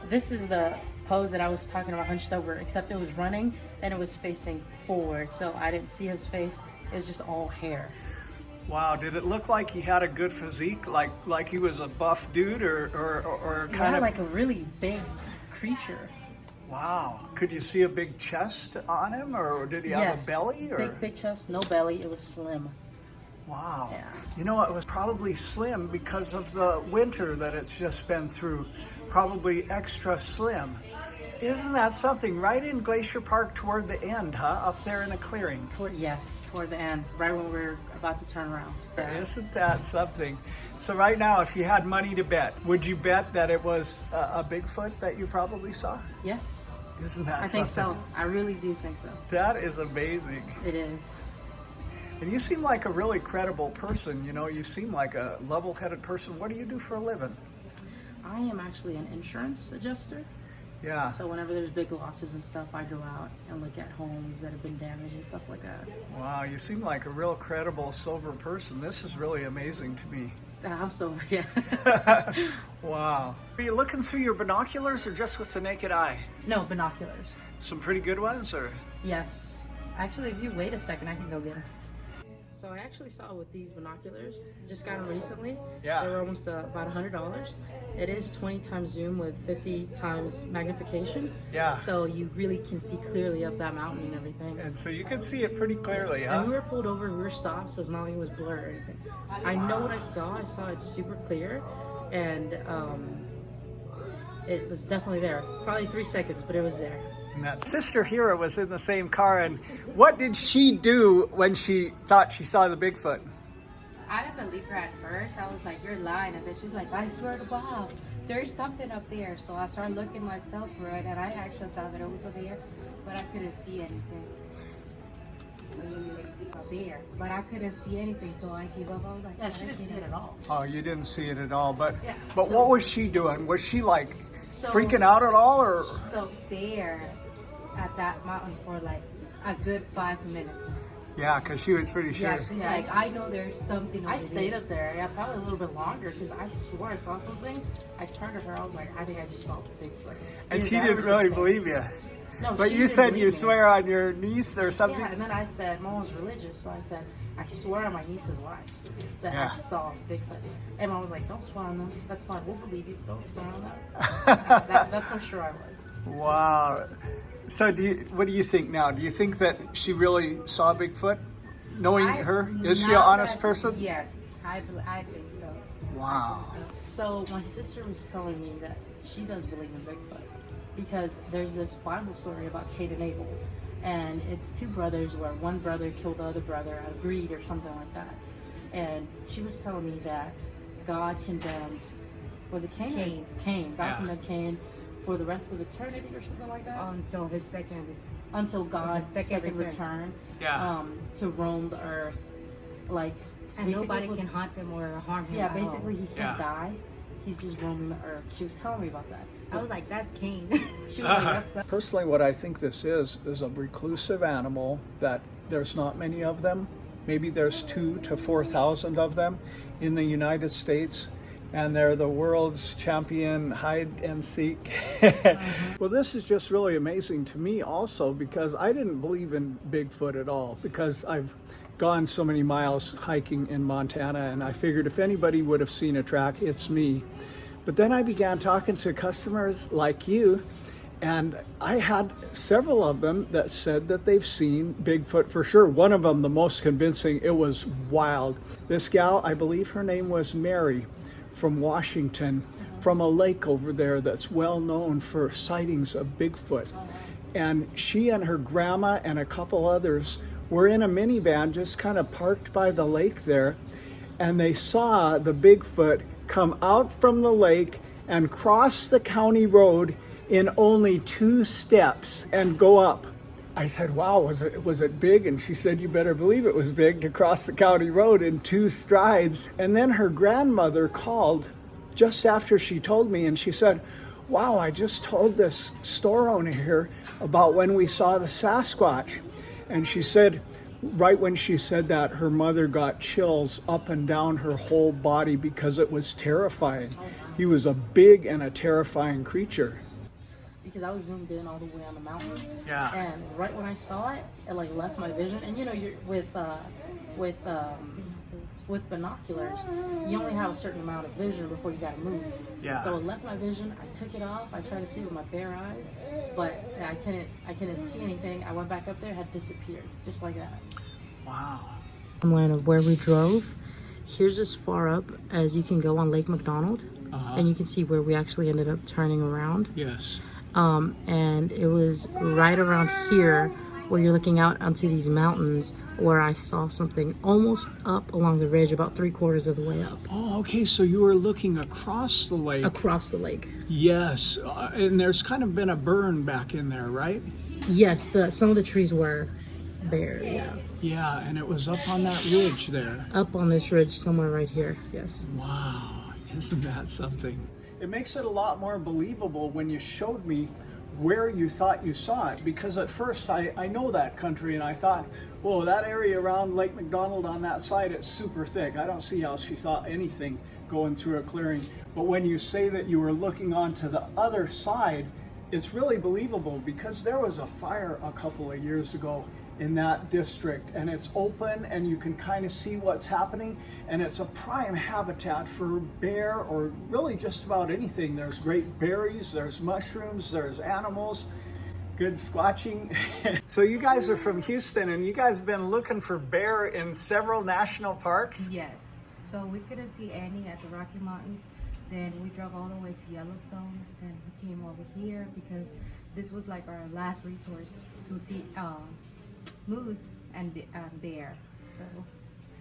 This is the pose that I was talking about, hunched over, except it was running and it was facing forward, so I didn't see his face. It was just all hair. Wow. Did it look like he had a good physique, like he was a buff dude, or kind of like a really big creature? Wow. Could you see a big chest on him, or did he have a belly? Or Big chest, no belly. It was slim. wow. Yeah. You know, it was probably slim because of the winter that it's just been through. Probably extra slim. Isn't that something? Right in Glacier Park toward the end, huh? Up there in a clearing. Toward the end, right when we're about to turn around. Yeah. Isn't that something? So right now, if you had money to bet, would you bet that it was a Bigfoot that you probably saw? Yes. Isn't that I think something? so. I really do think so. That is amazing. It is. And you seem like a really credible person. You know, you seem like a level-headed person. What do you do for a living? I am actually an insurance adjuster. Yeah. So whenever there's big losses and stuff, I go out and look at homes that have been damaged and stuff like that. Wow, you seem like a real credible, sober person. This is really amazing to me. I'm sober, yeah. Wow. Are you looking through your binoculars or just with the naked eye? No, binoculars. Some pretty good ones, or? Yes. Actually, if you wait a second, I can go get them. So I actually saw with these binoculars, just got them recently. Yeah. They were almost about $100. It is 20 times zoom with 50 times magnification. Yeah. So you really can see clearly up that mountain and everything. And so you can see it pretty clearly, huh? And we were pulled over, we were stopped, so it's not like it was blurred or anything. I know what I saw. I saw it super clear, and it was definitely there. Probably 3 seconds, but it was there. And that sister Hira was in the same car, and what did she do when she thought she saw the Bigfoot? I didn't believe her at first. I was like, you're lying. And then she's like, I swear to God, there's something up there. So I started looking myself for it, and I actually thought that it was up there, but I couldn't see anything. Up there, but I couldn't see anything, so I gave up. I was like, Yeah, she didn't see it at all. Oh, you didn't see it at all, but Yeah, but so- what was she doing? Was she like So- freaking out at all, or? so stare at that mountain for like a good 5 minutes. Yeah, because she was pretty sure. Yeah, she's Yeah. like, I know there's something over I stayed there. up there, yeah, probably a little bit longer, because I swore I saw something. I turned to her, I was like, I think I just saw Bigfoot. And Either she that or didn't it's really a thing. believe you. No, But she you didn't said believe you me. swear on your niece or something? Yeah, and then I said, Mom was religious, so I said, I swear on my niece's life that Yeah. I saw Bigfoot. And Mom was like, don't swear on them. That's fine, we'll believe you. Don't swear on that. That's how sure I was. Wow. So what do you think now? Do you think that she really saw Bigfoot? Knowing her? Is she an now honest that- person? Yes, I think so. Wow. So my sister was telling me that she does believe in Bigfoot because there's this Bible story about Cain and Abel, and it's two brothers where one brother killed the other brother out of greed or something like that. And she was telling me that God condemned, was it Cain? Cain. Cain. God Yeah. condemned Cain for the rest of eternity or something like that. Until his second. Until God's second second return. Yeah. To roam the earth, like And basically nobody with- can hunt him or harm him. Yeah, at all. basically he Yeah. can't die. He's just roaming the earth. She was telling me about that. I was like, that's Cain. She was like, that's that. Personally, what I think this is a reclusive animal that there's not many of them. Maybe there's 2,000 to 4,000 of them in the United States, and they're the world's champion hide and seek. Well, this is just really amazing to me also, because I didn't believe in Bigfoot at all, because I've gone so many miles hiking in Montana, and I figured if anybody would have seen a track, it's me. But then I began talking to customers like you, and I had several of them that said that they've seen Bigfoot for sure. One of them, the most convincing, it was wild. This gal, I believe her name was Mary, from Washington, from a lake over there that's well known for sightings of Bigfoot. And she and her grandma and a couple others were in a minivan just kind of parked by the lake there, and they saw the Bigfoot come out from the lake and cross the county road in only 2 steps and go up I said, wow, was it big? And she said, you better believe it was big to cross the county road in 2 strides. And then her grandmother called just after she told me, and she said, wow, I just told this store owner here about when we saw the Sasquatch. And she said, right when she said that, her mother got chills up and down her whole body because it was terrifying. He was a big and a terrifying creature. Because I was zoomed in all the way on the mountain. Yeah. And right when I saw it, it like left my vision. And you know, you're with binoculars, you only have a certain amount of vision before you gotta move. Yeah. So it left my vision. I took it off. I tried to see with my bare eyes, but I couldn't see anything. I went back up there, it had disappeared, just like that. Wow. Timeline of where we drove. Here's as far up as you can go on Lake McDonald, and you can see where we actually ended up turning around. Yes. And it was right around here where you're looking out onto these mountains where I saw something almost up along the ridge, about 3/4 of the way up. Oh, okay, so you were looking across the lake. Across the lake. Yes, and there's kind of been a burn back in there, right? Yes, some of the trees were bare, yeah. Yeah, and it was up on that ridge there. Up on this ridge somewhere right here, yes. Wow, isn't that something? It makes it a lot more believable when you showed me where you thought you saw it, because at first I know that country and I thought, whoa, that area around Lake McDonald on that side, it's super thick. I don't see how she saw anything going through a clearing. But when you say that you were looking onto the other side, it's really believable, because there was a fire a couple of years ago in that district, and it's open and you can kind of see what's happening, and it's a prime habitat for bear, or really just about anything. There's great berries, there's mushrooms, there's animals, good squatching. So you guys are from Houston, and you guys have been looking for bear in several national parks? Yes. So we couldn't see any at the Rocky Mountains. Then we drove all the way to Yellowstone. Then we came over here because this was like our last resource to see moose and bear. So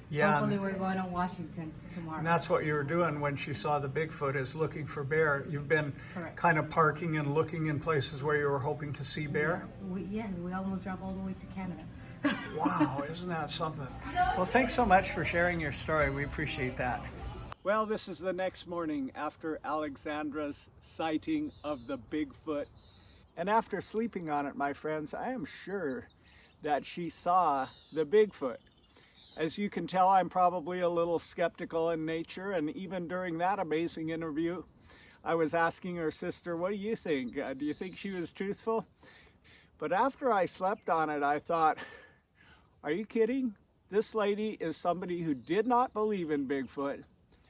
Yeah. hopefully we're going to Washington tomorrow. And that's what you were doing when she saw the Bigfoot, is looking for bear. You've been Correct. kind of parking and looking in places where you were hoping to see bear? Yes, we almost drove all the way to Canada. Wow, isn't that something? Well, thanks so much for sharing your story. We appreciate that. Well, this is the next morning after Alexandra's sighting of the Bigfoot. And after sleeping on it, my friends, I am sure that she saw the Bigfoot. As you can tell, I'm probably a little skeptical in nature, and even during that amazing interview, I was asking her sister, what do you think? Do you think she was truthful? But after I slept on it, I thought, are you kidding? This lady is somebody who did not believe in Bigfoot,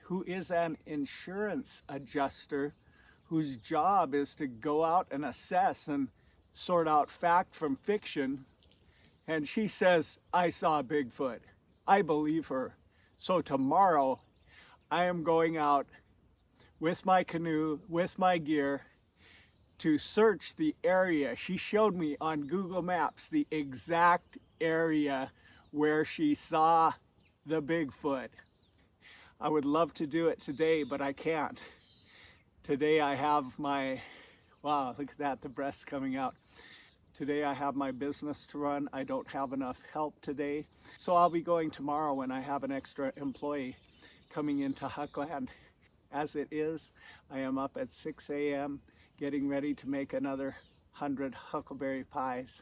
who is an insurance adjuster, whose job is to go out and assess and sort out fact from fiction. And she says, I saw Bigfoot. I believe her. So tomorrow, I am going out with my canoe, with my gear, to search the area. She showed me on Google Maps the exact area where she saw the Bigfoot. I would love to do it today, but I can't. Today I have my, wow, look at that, the breast's coming out. Today I have my business to run. I don't have enough help today. So I'll be going tomorrow when I have an extra employee coming into Huckland. As it is, I am up at 6 a.m. getting ready to make another 100 huckleberry pies.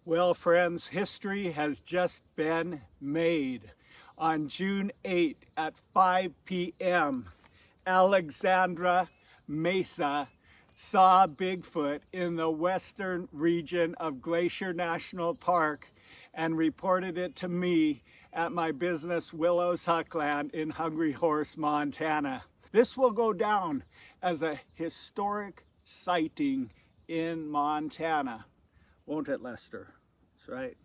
Well, friends, history has just been made. On June 8 at 5 p.m., Alexandra Meza saw Bigfoot in the western region of Glacier National Park and reported it to me at my business Willows Huckland in Hungry Horse, Montana. This will go down as a historic sighting in Montana. Won't it, Lester? That's right.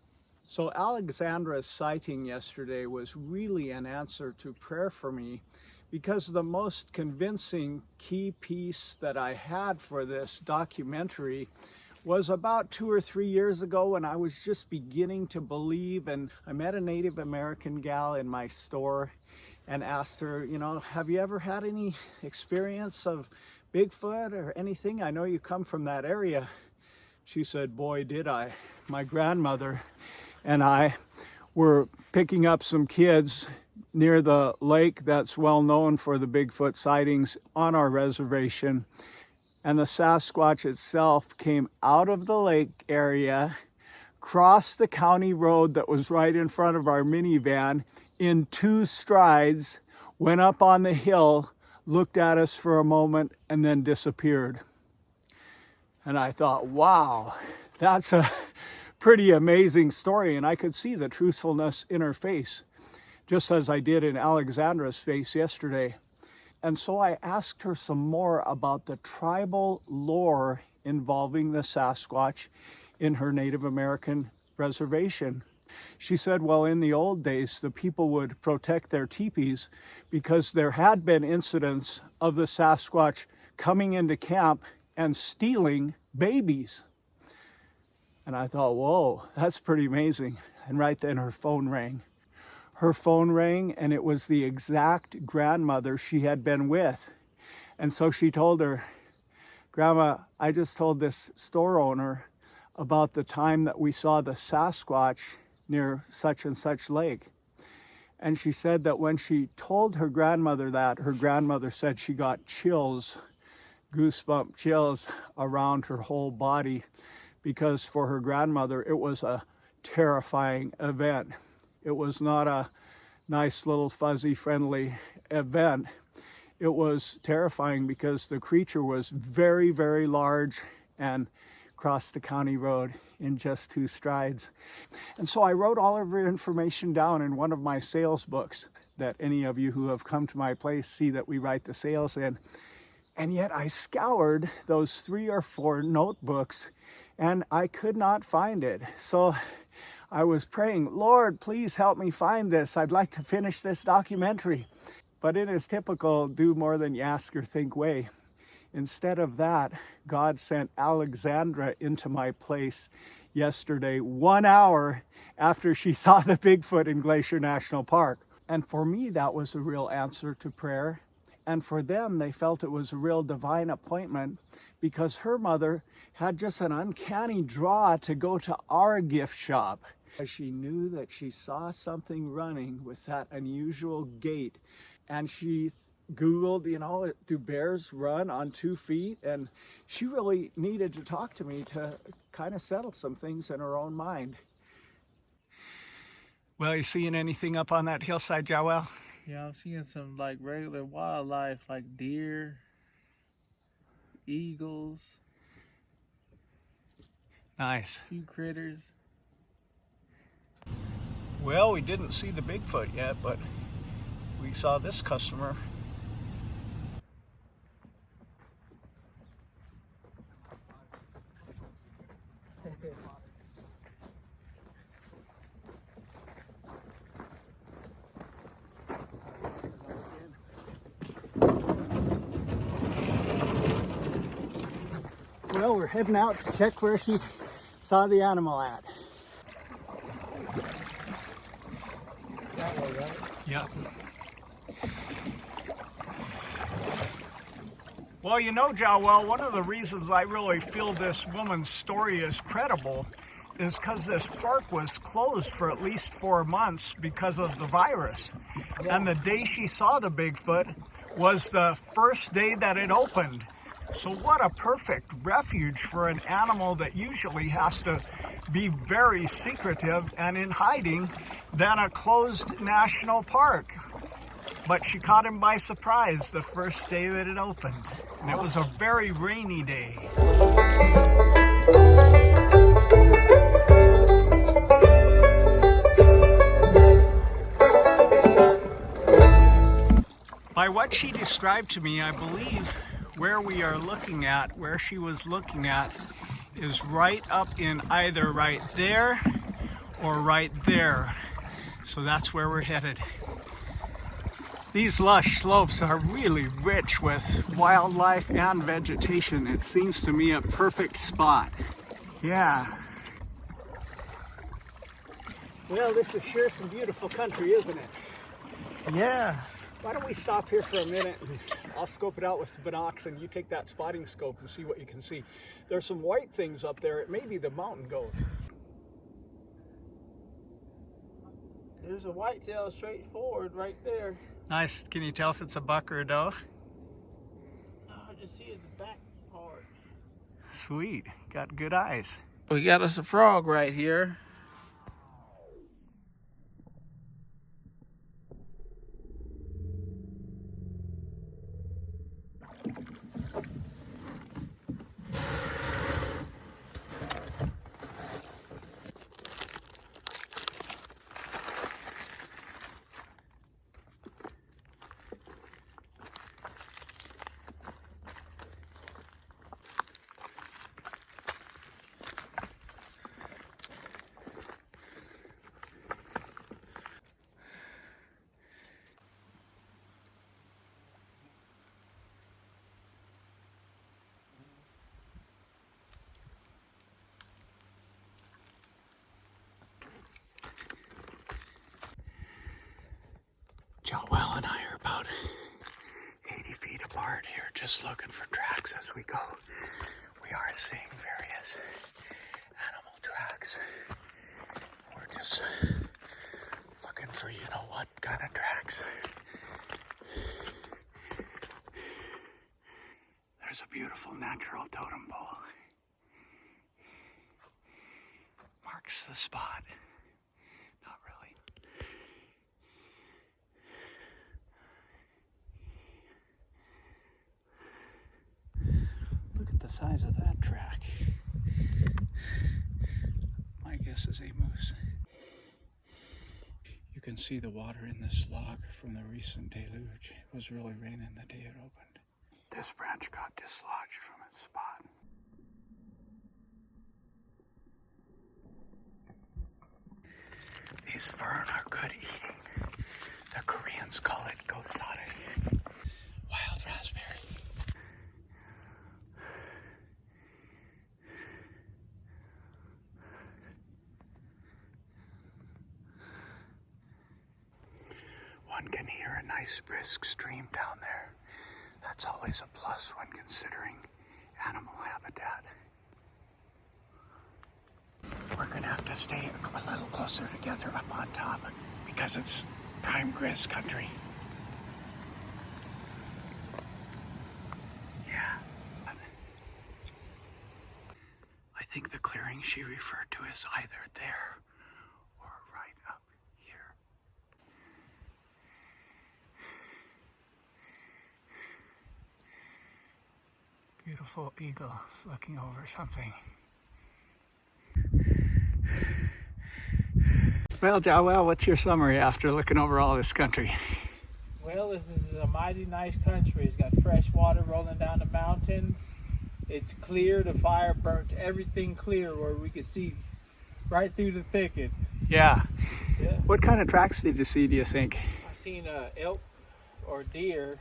So Alexandra's sighting yesterday was really an answer to prayer for me, because the most convincing key piece that I had for this documentary was about 2 or 3 years ago when I was just beginning to believe, and I met a Native American gal in my store and asked her, you know, have you ever had any experience of Bigfoot or anything? I know you come from that area. She said, boy, did I. My grandmother and I were picking up some kids near the lake that's well known for the Bigfoot sightings on our reservation. And the Sasquatch itself came out of the lake area, crossed the county road that was right in front of our minivan in 2 strides, went up on the hill, looked at us for a moment, and then disappeared. And I thought, wow, that's a pretty amazing story. And I could see the truthfulness in her face, just as I did in Alexandra's face yesterday. And so I asked her some more about the tribal lore involving the Sasquatch in her Native American reservation. She said, well, in the old days, the people would protect their teepees because there had been incidents of the Sasquatch coming into camp and stealing babies. And I thought, whoa, that's pretty amazing. And right then her phone rang. Her phone rang, and it was the exact grandmother she had been with. And so she told her, Grandma, I just told this store owner about the time that we saw the Sasquatch near such and such lake. And she said that when she told her grandmother that, her grandmother said she got chills, goosebump chills around her whole body, because for her grandmother, it was a terrifying event. It was not a nice little fuzzy friendly event. It was terrifying because the creature was very, very large and crossed the county road in just 2 strides. And so I wrote all of her information down in one of my sales books that any of you who have come to my place see that we write the sales in. And yet I scoured those 3 or 4 notebooks and I could not find it. So I was praying, Lord, please help me find this. I'd like to finish this documentary. But in his typical do more than you ask or think way, instead of that, God sent Alexandra into my place yesterday, 1 hour after she saw the Bigfoot in Glacier National Park. And for me, that was a real answer to prayer. And for them, they felt it was a real divine appointment because her mother had just an uncanny draw to go to our gift shop. She knew that she saw something running with that unusual gait. And she Googled, do bears run on 2 feet? And she really needed to talk to me to kind of settle some things in her own mind. Well, you seeing anything up on that hillside, Jawell? Yeah, I'm seeing some like regular wildlife like deer, eagles. Nice. A few critters. Well, we didn't see the Bigfoot yet, but we saw this customer. Well, we're heading out to check where she saw the animal at. That way, right? Yeah. Well, Jawell, one of the reasons I really feel this woman's story is credible is because this park was closed for at least 4 months because of the virus. Yeah. And the day she saw the Bigfoot was the first day that it opened. So what a perfect refuge for an animal that usually has to be very secretive and in hiding than a closed national park. But she caught him by surprise the first day that it opened. And it was a very rainy day. By what she described to me, I believe where we are looking at, where she was looking at, is right up in either right there or right there. So that's where we're headed. These lush slopes are really rich with wildlife and vegetation. It seems to me a perfect spot. Yeah. Well, this is sure some beautiful country, isn't it? Yeah. Why don't we stop here for a minute and I'll scope it out with the binocs and you take that spotting scope and see what you can see. There's some white things up there. It may be the mountain goat. There's a whitetail straight forward right there. Nice. Can you tell if it's a buck or a doe? I just see its back part. Sweet. Got good eyes. We got us a frog right here. Jawell and I are about 80 feet apart here, just looking for tracks as we go. We are seeing various animal tracks. We're just looking for, you know what kind of tracks. There's a beautiful natural totem pole. Marks the spot. Not really. Look at the size of that track. My guess is a moose. You can see the water in this log from the recent deluge. It was really raining the day it opened. This branch got dislodged from its spot. These fern are good eating. The Koreans call it gosari. Wild raspberry. One can hear a nice brisk stream down there. That's always a plus when considering animal habitat. We're gonna have to stay a little closer together up on top because it's prime grizz country. Yeah. I think the clearing she referred to is either there or right up here. Beautiful eagle looking over something. Well, Jawell, what's your summary after looking over all this country? Well, this is a mighty nice country. It's got fresh water rolling down the mountains. It's clear. The fire burnt everything clear where we could see right through the thicket. Yeah. Yeah. What kind of tracks did you see, do you think? I seen elk or deer,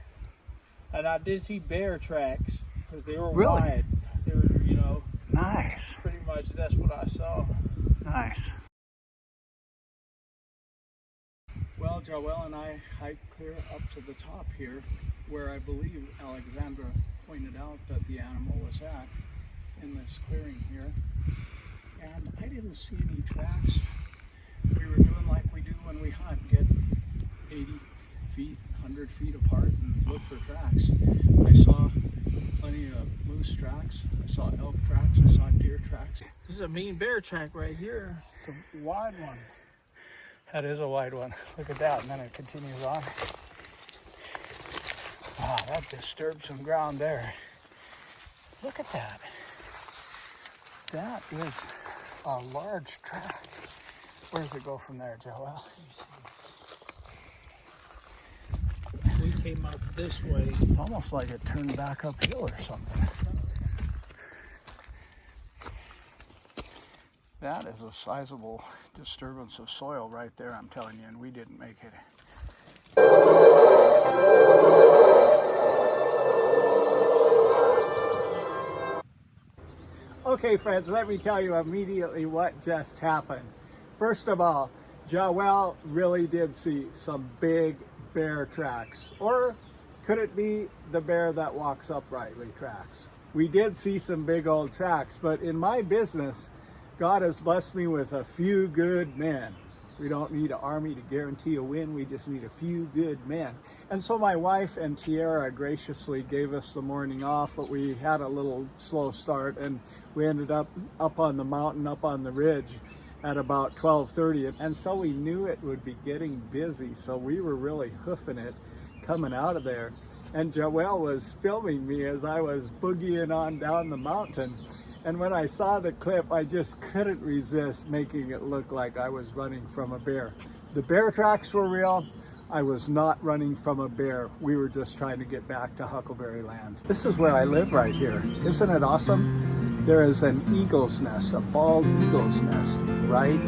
and I did see bear tracks because they were Really? wide. They were, you know, Nice. pretty much that's what I saw. Nice. Well, Jawell and I hiked clear up to the top here, where I believe Alexandra pointed out that the animal was at, in this clearing here. And I didn't see any tracks. We were doing like we do when we hunt, get 80 feet, 100 feet apart and look for tracks. I saw plenty of moose tracks, I saw elk tracks, I saw deer tracks. This is a mean bear track right here. It's a wide one. That is a wide one. Look at that, and then it continues on. Wow, that disturbed some ground there. Look at that. That is a large track. Where does it go from there, Jawell? We came up this way. It's almost like it turned back uphill or something. That is a sizable disturbance of soil right there, I'm telling you, and we didn't make it. Okay, friends, let me tell you immediately what just happened. First of all, Jawell really did see some big bear tracks? Or could it be the bear that walks uprightly tracks? We did see some big old tracks, but in my business, God has blessed me with a few good men. We don't need an army to guarantee a win. We just need a few good men. And so my wife and Tiara graciously gave us the morning off, but we had a little slow start, and we ended up on the mountain, up on the ridge at about 12:30. And so we knew it would be getting busy. So we were really hoofing it coming out of there. And Jawell was filming me as I was boogieing on down the mountain. And when I saw the clip, I just couldn't resist making it look like I was running from a bear. The bear tracks were real. I was not running from a bear. We were just trying to get back to Huckleberry Land. This is where I live right here. Isn't it awesome? There is an eagle's nest, a bald eagle's nest right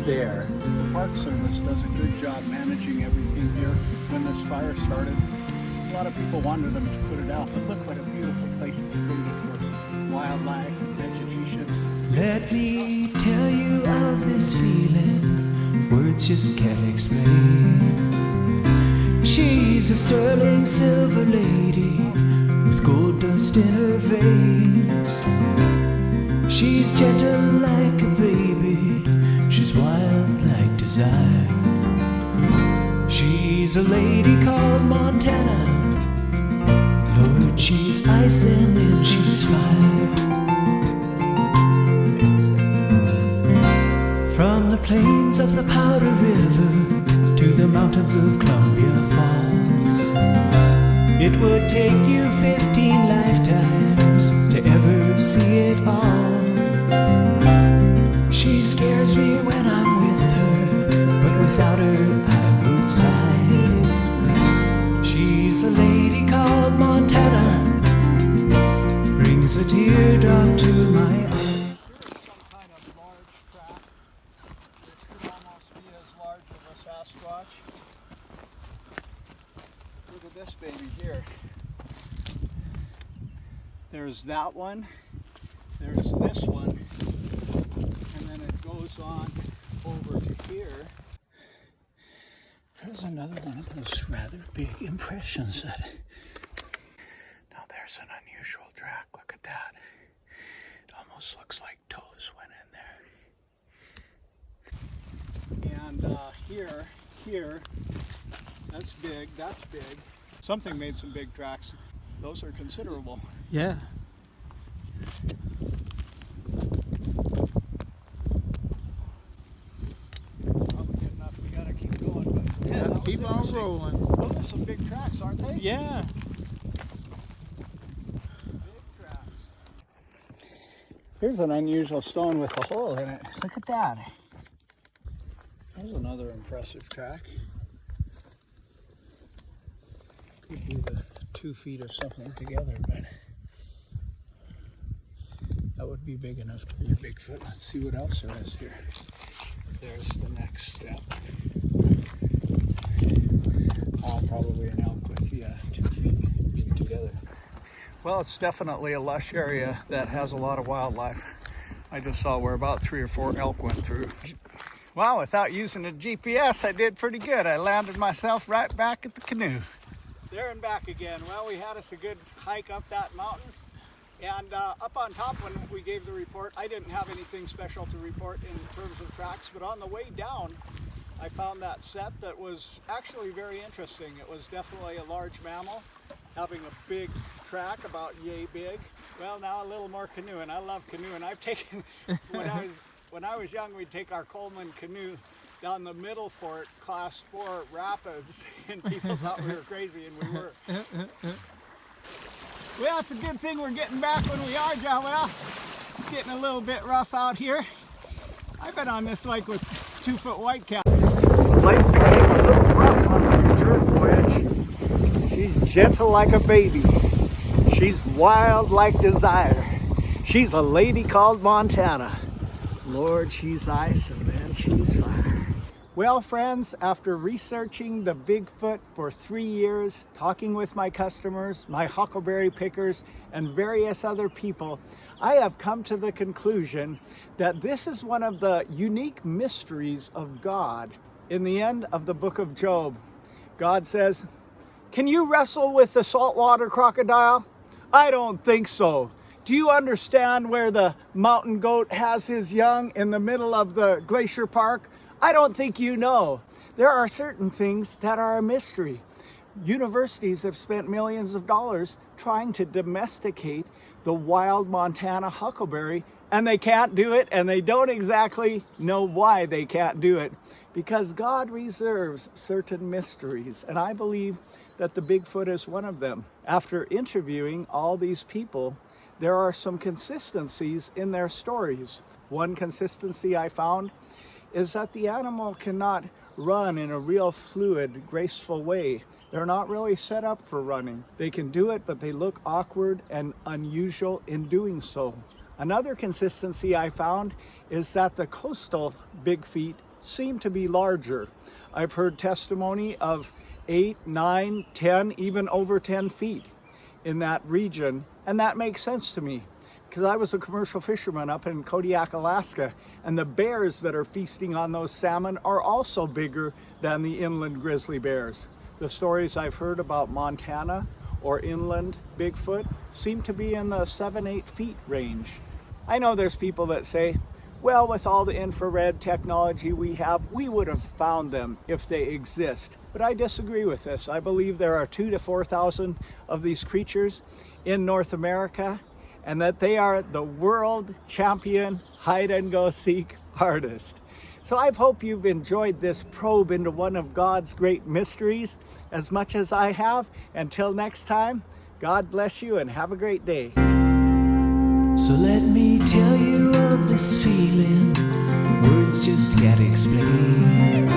there. The Park Service does a good job managing everything here. When this fire started, a lot of people wanted them to put it out, but look what a beautiful place it's created for wildlife and vegetation. Let me tell you of this feeling, words just can't explain. She's a sterling silver lady with gold dust in her veins. She's gentle like a baby, she's wild like desire. She's a lady called Montana. Lord, she's ice and then she's fire. From the plains of the Powder River to the mountains of Columbia Falls, it would take you 15 lifetimes to ever see it all. She scares me when I'm with her, but without her I would sigh. She's a lady called Montana, brings a teardrop to my eye. Here's some kind of large track. It could almost be as large as a Sasquatch. Look at this baby here. There's that one, there's this one, and then it goes on over to here. There's another one of those rather big impressions that... Now there's an unusual track, look at that. It almost looks like toes went in there. And here, that's big, that's big. Something made some big tracks. Those are considerable. Yeah. Probably good enough, we gotta keep going, but yeah, that was Keep on interesting. rolling. Those are some big tracks, aren't they? Yeah. Big tracks. Here's an unusual stone with a hole in it. Look at that. There's another impressive track. Could be the 2 feet or something together, but that would be big enough to be a Bigfoot. Let's see what else there is here. There's the next step. Probably an elk with 2 feet being together. Well, it's definitely a lush area that has a lot of wildlife. I just saw where about 3 or 4 elk went through. Wow, without using a GPS, I did pretty good. I landed myself right back at the canoe. There and back again. Well, we had us a good hike up that mountain. And up on top when we gave the report, I didn't have anything special to report in terms of tracks, but on the way down, I found that set that was actually very interesting. It was definitely a large mammal, having a big track, about yay big. Well, now a little more canoeing. I love canoeing. I've taken, when I was young, we'd take our Coleman canoe down the middle fort, class 4 rapids, and people thought we were crazy, and we were. Well, it's a good thing we're getting back when we are, Jawell. It's getting a little bit rough out here. I've been on this lake with 2-foot whitecap. Lake became a little rough on the return voyage. She's gentle like a baby. She's wild like desire. She's a lady called Montana. Lord, she's ice and man, she's fire. Well, friends, after researching the Bigfoot for 3 years, talking with my customers, my huckleberry pickers, and various other people, I have come to the conclusion that this is one of the unique mysteries of God. In the end of the book of Job, God says, can you wrestle with the saltwater crocodile? I don't think so. Do you understand where the mountain goat has his young in the middle of the Glacier Park? I don't think you know. There are certain things that are a mystery. Universities have spent millions of dollars trying to domesticate the wild Montana huckleberry, and they can't do it, and they don't exactly know why they can't do it, because God reserves certain mysteries, and I believe that the Bigfoot is one of them. After interviewing all these people, there are some consistencies in their stories. One consistency I found is that the animal cannot run in a real fluid, graceful way. They're not really set up for running. They can do it, but they look awkward and unusual in doing so. Another consistency I found is that the coastal big feet seem to be larger. I've heard testimony of 8, 9, 10, even over 10 feet in that region, and that makes sense to me because I was a commercial fisherman up in Kodiak, Alaska, and the bears that are feasting on those salmon are also bigger than the inland grizzly bears. The stories I've heard about Montana or inland Bigfoot seem to be in the 7, 8 feet range. I know there's people that say, well, with all the infrared technology we have, we would have found them if they exist. But I disagree with this. I believe there are 2,000 to 4,000 of these creatures in North America, and that they are the world champion hide and go seek artist. So I hope you've enjoyed this probe into one of God's great mysteries as much as I have. Until next time, God bless you and have a great day. So let me tell you of this feeling, words just can't explain.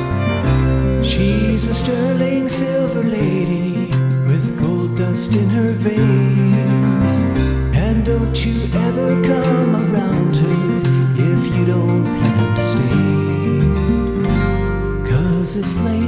She's a sterling silver lady with gold dust in her veins. And don't you ever come around her if you don't plan to stay. 'Cause this lady